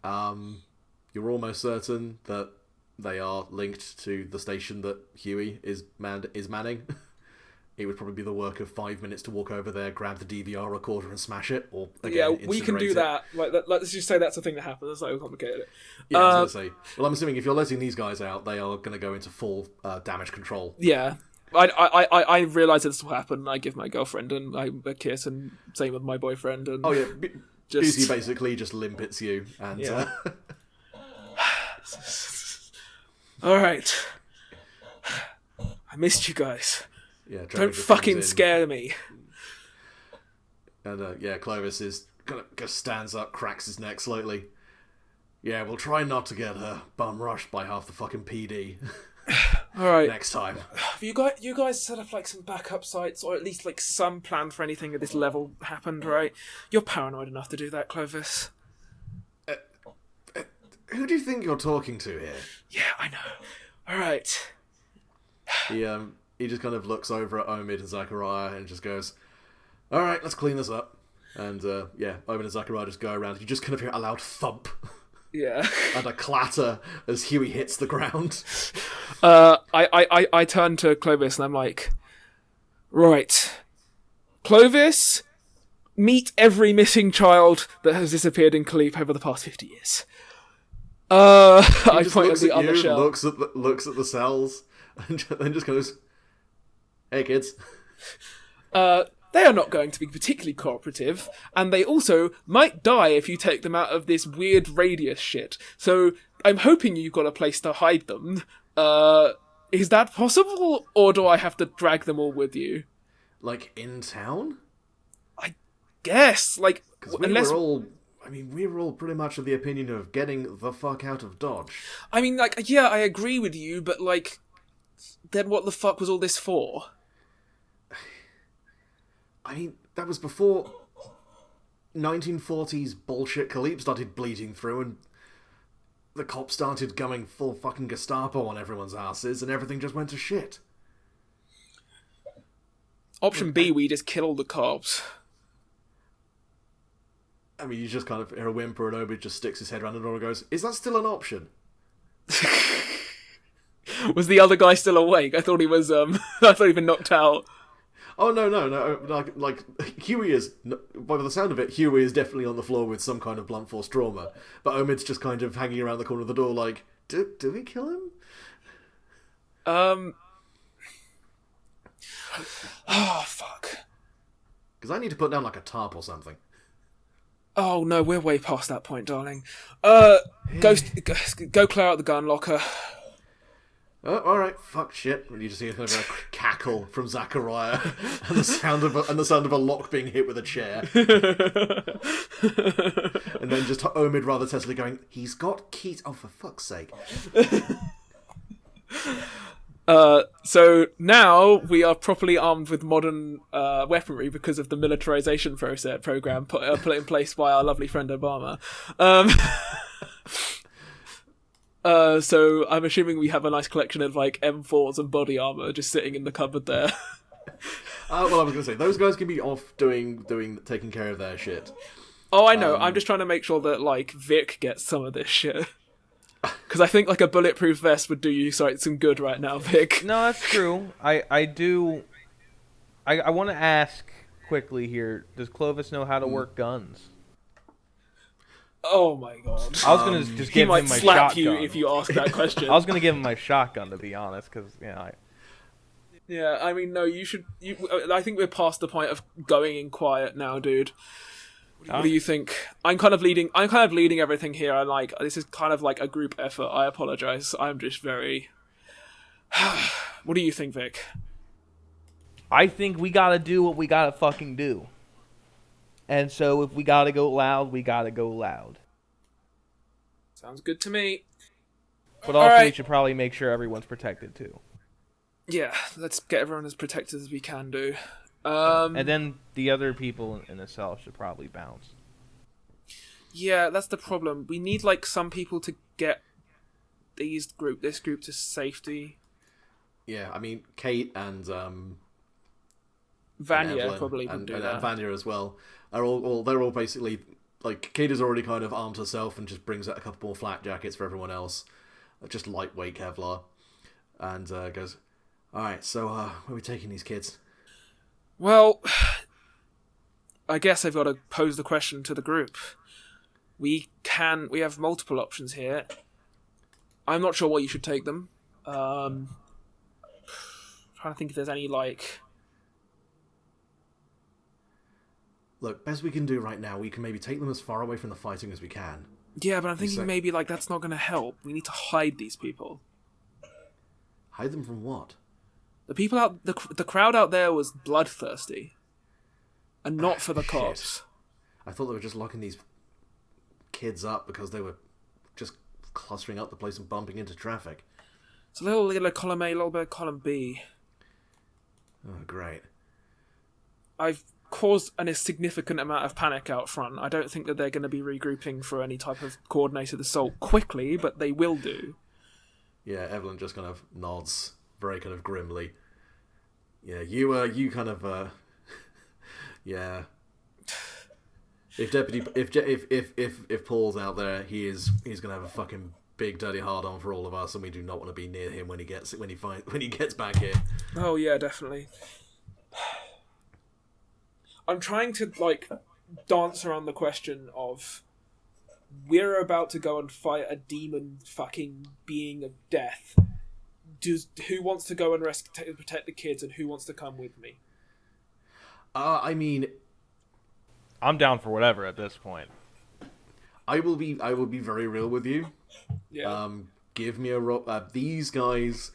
You're almost certain that they are linked to the station that Huey is manning. It would probably be the work of 5 minutes to walk over there, grab the DVR recorder, and smash it. Or again, we can do that. Like, let's just say that's a thing that happens. That's not complicated. Yeah, I was gonna say. Well, I'm assuming if you're letting these guys out, they are going to go into full damage control. Yeah. I realise this will happen. I give my girlfriend a kiss, and same with my boyfriend. And oh yeah, Busey basically just limpets you, and yeah. All right, I missed you guys. Yeah, don't fucking scare me. And Clovis is just stands up, cracks his neck slightly. Yeah, we'll try not to get bum rushed by half the fucking PD. All right. Next time. Have you guys set up like some backup sites, or at least like some plan for anything at this level happened, right? You're paranoid enough to do that, Clovis. Who do you think you're talking to here? Yeah, I know. All right. He just kind of looks over at Omid and Zachariah and just goes, "All right, let's clean this up." And Omid and Zachariah just go around. You just kind of hear a loud thump. Yeah. And a clatter as Huey hits the ground. I turn to Clovis and I'm like, right, Clovis, meet every missing child that has disappeared in Kalipe over the past 50 years. I point at the other shell. Looks at the cells, and then just goes, "Hey kids." They are not going to be particularly cooperative, and they also might die if you take them out of this weird radius shit. So I'm hoping you've got a place to hide them. Is that possible, or do I have to drag them all with you? Like in town? I guess. Like, we were all pretty much of the opinion of getting the fuck out of Dodge. I mean, like, yeah, I agree with you, but like, then what the fuck was all this for? I mean, that was before 1940s bullshit Kalipe started bleeding through and the cops started going full fucking Gestapo on everyone's asses and everything just went to shit. Option B, we just kill all the cops. I mean, you just kind of hear a whimper and Obi just sticks his head around the door and goes, "Is that still an option?" Was the other guy still awake? I thought he was, I thought he'd been knocked out. Oh, no. Like, Huey is, by the sound of it, Huey is definitely on the floor with some kind of blunt force trauma. But Omid's just kind of hanging around the corner of the door like, do we kill him? Oh, fuck. Because I need to put down, like, a tarp or something. Oh, no, we're way past that point, darling. Go clear out the gun locker. Oh, alright, fuck shit. And you just hear kind of a cackle from Zachariah and the sound of a lock being hit with a chair. And then just Omid rather testily going, "He's got keys." Oh, for fuck's sake. So now we are properly armed with modern weaponry because of the militarization program put in place by our lovely friend Obama. So I'm assuming we have a nice collection of like M4s and body armor just sitting in the cupboard there. Well, I was going to say, those guys can be off taking care of their shit. Oh, I know. I'm just trying to make sure that like Vic gets some of this shit. Because I think like a bulletproof vest would do you some good right now, Vic. No, that's true. I want to ask quickly here, does Clovis know how to work guns? Oh my god! I was gonna just give him my shotgun. He might slap you if you ask that question. I was gonna give him my shotgun, to be honest, because Yeah, I mean, no, you should. I think we're past the point of going in quiet now, dude. What do you think? I'm kind of leading everything here. I'm like, this is kind of like a group effort. I apologize. I'm just very. What do you think, Vic? I think we gotta do what we gotta fucking do. And so if we gotta go loud, we gotta go loud. Sounds good to me. But also we should probably make sure everyone's protected too. Yeah, let's get everyone as protected as we can do. And then the other people in the cell should probably bounce. Yeah, that's the problem. We need like some people to get this group to safety. Yeah, I mean Kate and Vanya and probably would do that. And Vanya as well. They're all basically like Kate has already kind of armed herself and just brings out a couple more flak jackets for everyone else, just lightweight Kevlar, and goes, "All right, so where are we taking these kids?" Well, I guess I've got to pose the question to the group. We have multiple options here. I'm not sure what you should take them. trying to think if there's any, like... Look, best we can do right now, we can maybe take them as far away from the fighting as we can. Yeah, but I'm thinking maybe, like, that's not going to help. We need to hide these people. Hide them from what? The people out... The crowd out there was bloodthirsty. And not for the cops. Shit. I thought they were just locking these kids up because they were just clustering up the place and bumping into traffic. It's a little column A, a little bit of column B. Oh, great. I've caused a significant amount of panic out front. I don't think that they're going to be regrouping for any type of coordinated assault quickly, but they will do. Yeah, Evelyn just kind of nods very kind of grimly. Yeah, you kind of, yeah. If Paul's out there, he's gonna have a fucking big dirty hard on for all of us, and we do not want to be near him when he gets back here. Oh yeah, definitely. I'm trying to like dance around the question of we're about to go and fight a demon fucking being of death. Who wants to go and protect the kids, and who wants to come with me? I mean, I'm down for whatever at this point. I will be very real with you. Yeah. Give me these guys.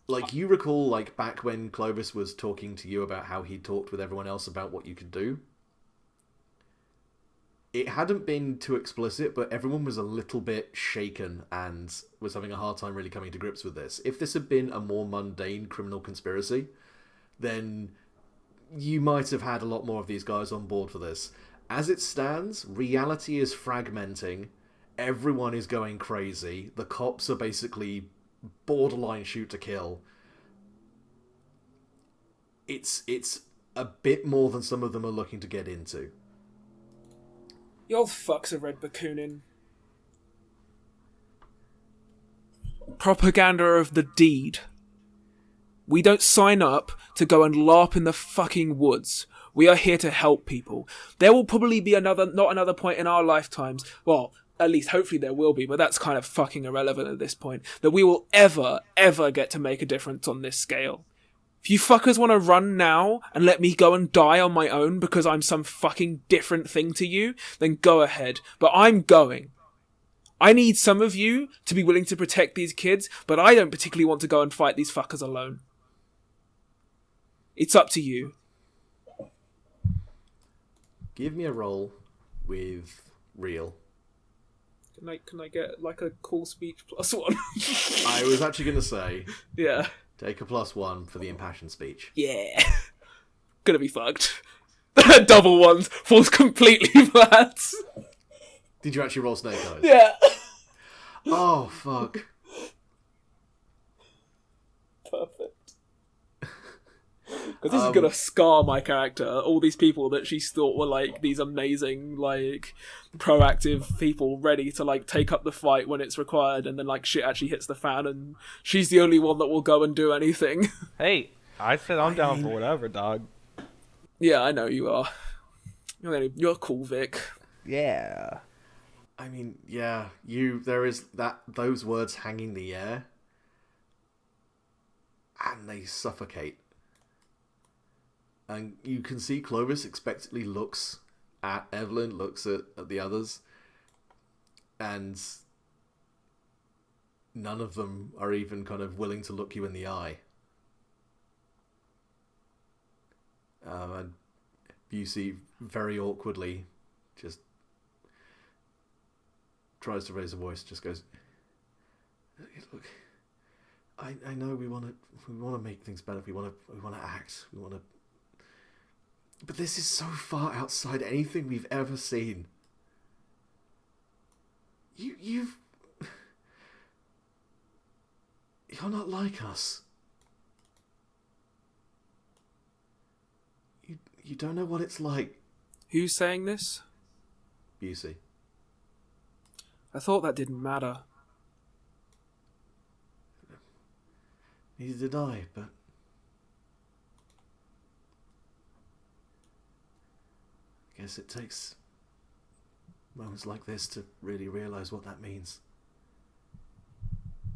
Like, you recall, like, back when Clovis was talking to you about how he talked with everyone else about what you could do? It hadn't been too explicit, but everyone was a little bit shaken and was having a hard time really coming to grips with this. If this had been a more mundane criminal conspiracy, then you might have had a lot more of these guys on board for this. As it stands, reality is fragmenting. Everyone is going crazy. The cops are basically borderline shoot to kill. It's a bit more than some of them are looking to get into. You old fucks are red bacooning. Propaganda of the deed. We don't sign up to go and LARP in the fucking woods. We are here to help people. There will probably be not another point in our lifetimes, well, at least hopefully there will be, but that's kind of fucking irrelevant at this point, that we will ever get to make a difference on this scale. If you fuckers want to run now and let me go and die on my own because I'm some fucking different thing to you, then go ahead. But I'm going. I need some of you to be willing to protect these kids, but I don't particularly want to go and fight these fuckers alone. It's up to you. Give me a roll with real. Can I get like a cool speech +1? I was actually going to say, yeah. Take a +1 for the impassioned speech. Yeah. Gonna be fucked. Double ones falls completely flat. Did you actually roll snake eyes? Yeah. Oh, fuck. Perfect. Because this is gonna scar my character. All these people that she thought were like these amazing, like, proactive people ready to like take up the fight when it's required, and then like shit actually hits the fan, and she's the only one that will go and do anything. Hey, I said I'm down for whatever, dog. Yeah, I know you are. You're cool, Vic. Yeah. I mean, yeah, there is those words hang in the air, and they suffocate. And you can see Clovis expectantly looks at Evelyn, looks at the others, and none of them are even kind of willing to look you in the eye. And Busey very awkwardly just tries to raise a voice, just goes, "Look, I know we want to make things better. We want to act. We want to. But this is so far outside anything we've ever seen. You're not like us. You don't know what it's like." Who's saying this? Busey. I thought that didn't matter. Neither did I, but I guess it takes moments like this to really realise what that means.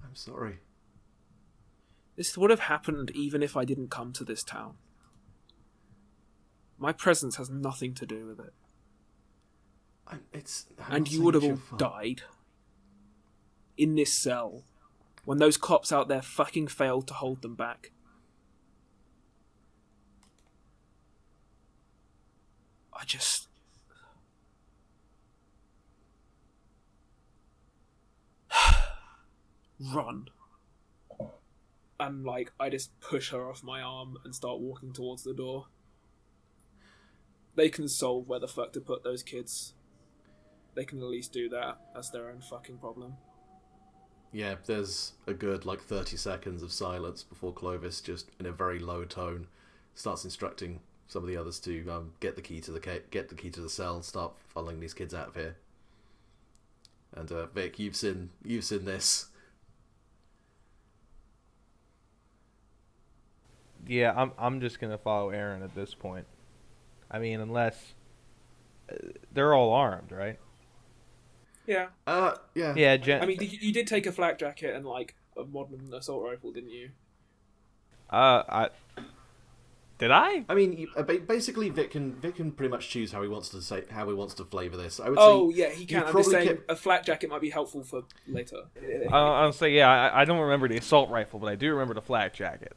I'm sorry. This would have happened even if I didn't come to this town. My presence has nothing to do with it. And you would have all died in this cell when those cops out there fucking failed to hold them back. I just... run. And, like, I just push her off my arm and start walking towards the door. They can solve where the fuck to put those kids. They can at least do that. That's their own fucking problem. Yeah, there's a good, 30 seconds of silence before Clovis, just in a very low tone, starts instructing some of the others to get the key to the cell and start following these kids out of here. And Vic, you've seen this. Yeah, I'm just gonna follow Aaron at this point. I mean, unless they're all armed, right? Yeah. Yeah. Yeah. I mean, you did take a flak jacket and a modern assault rifle, didn't you? Did I? I mean, basically, Vic can pretty much choose how he wants to flavor this. I would say. Yeah, he can. I'm just saying a flak jacket might be helpful for later. I'll say yeah. I don't remember the assault rifle, but I do remember the flak jacket.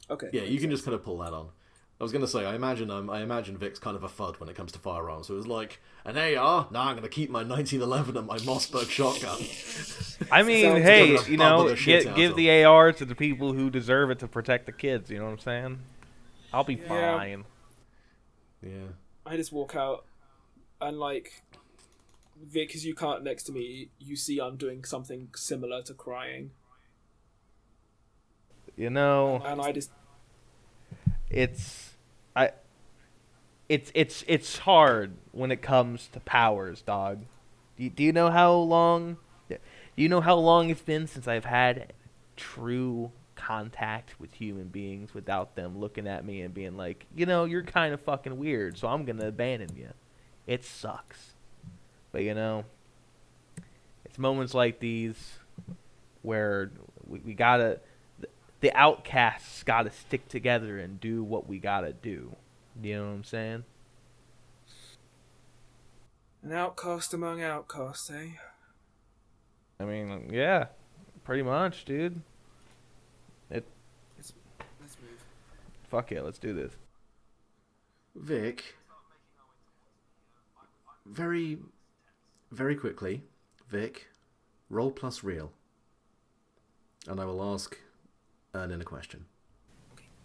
Okay. Yeah, you can just kind of pull that on. I was gonna say, I imagine Vic's kind of a fud when it comes to firearms. So it was like an AR. Nah, I'm gonna keep my 1911 and my Mossberg shotgun. I mean, hey, give the AR to the people who deserve it to protect the kids. You know what I'm saying? I'll be fine. Yeah. I just walk out, and Vic, as you can't next to me, you see I'm doing something similar to crying. You know. And I just. It's hard when it comes to powers, dog. Do you know how long? Do you know how long it's been since I've had true contact with human beings without them looking at me and being like, you're kind of fucking weird, so I'm gonna abandon you. It sucks, but it's moments like these where we gotta. The outcasts gotta stick together and do what we gotta do. You know what I'm saying? An outcast among outcasts, eh? I mean, yeah, pretty much, dude. Let's move. Fuck it, let's do this. Vic, very, very quickly, Vic, roll plus real, and I will ask Eirnin a question.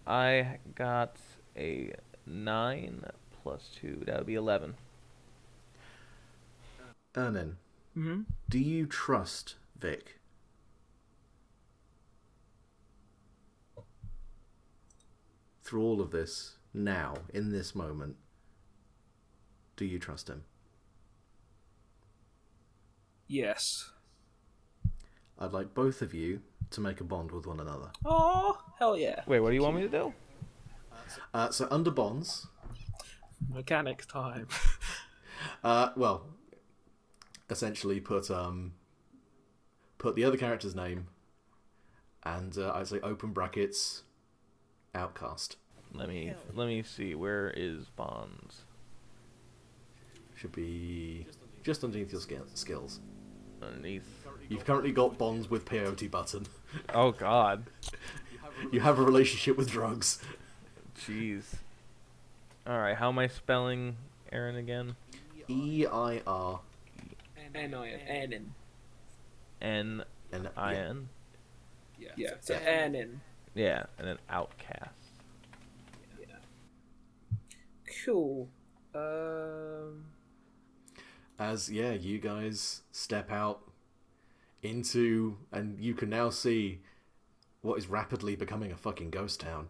I got a 9 plus 2. That would be 11. Eirnin, Mm-hmm. Do you trust Vic? Through all of this, now, in this moment, do you trust him? Yes. I'd like both of you to make a bond with one another. Oh, hell yeah. Wait, what do you want me to do? So under bonds... Mechanics time. Well, essentially put the other character's name and I'd say open brackets outcast. Let me see. Where is bonds? Should be just underneath your skills. Underneath. You've currently got bonds with peyote button. Oh God. You have a relationship with drugs. Jeez. All right. How am I spelling Aaron again? EIR. Eirnin. N-I-N? Yeah, so Eirnin. Yeah, and then outcast. Yeah. Cool. As, you guys step out into, and you can now see what is rapidly becoming a fucking ghost town.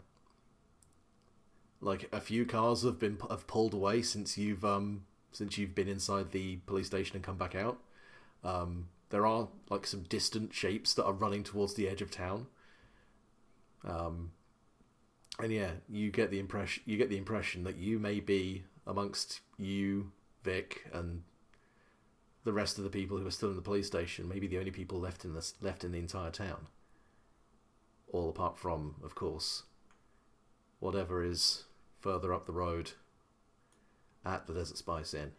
Like, a few cars have pulled away since you've been inside the police station and come back out. There are some distant shapes that are running towards the edge of town. And yeah, you get the impression that you may be amongst you, Vic, and the rest of the people who are still in the police station, maybe the only people left in the entire town. all apart from, of course, whatever is further up the road at the Desert Spice Inn.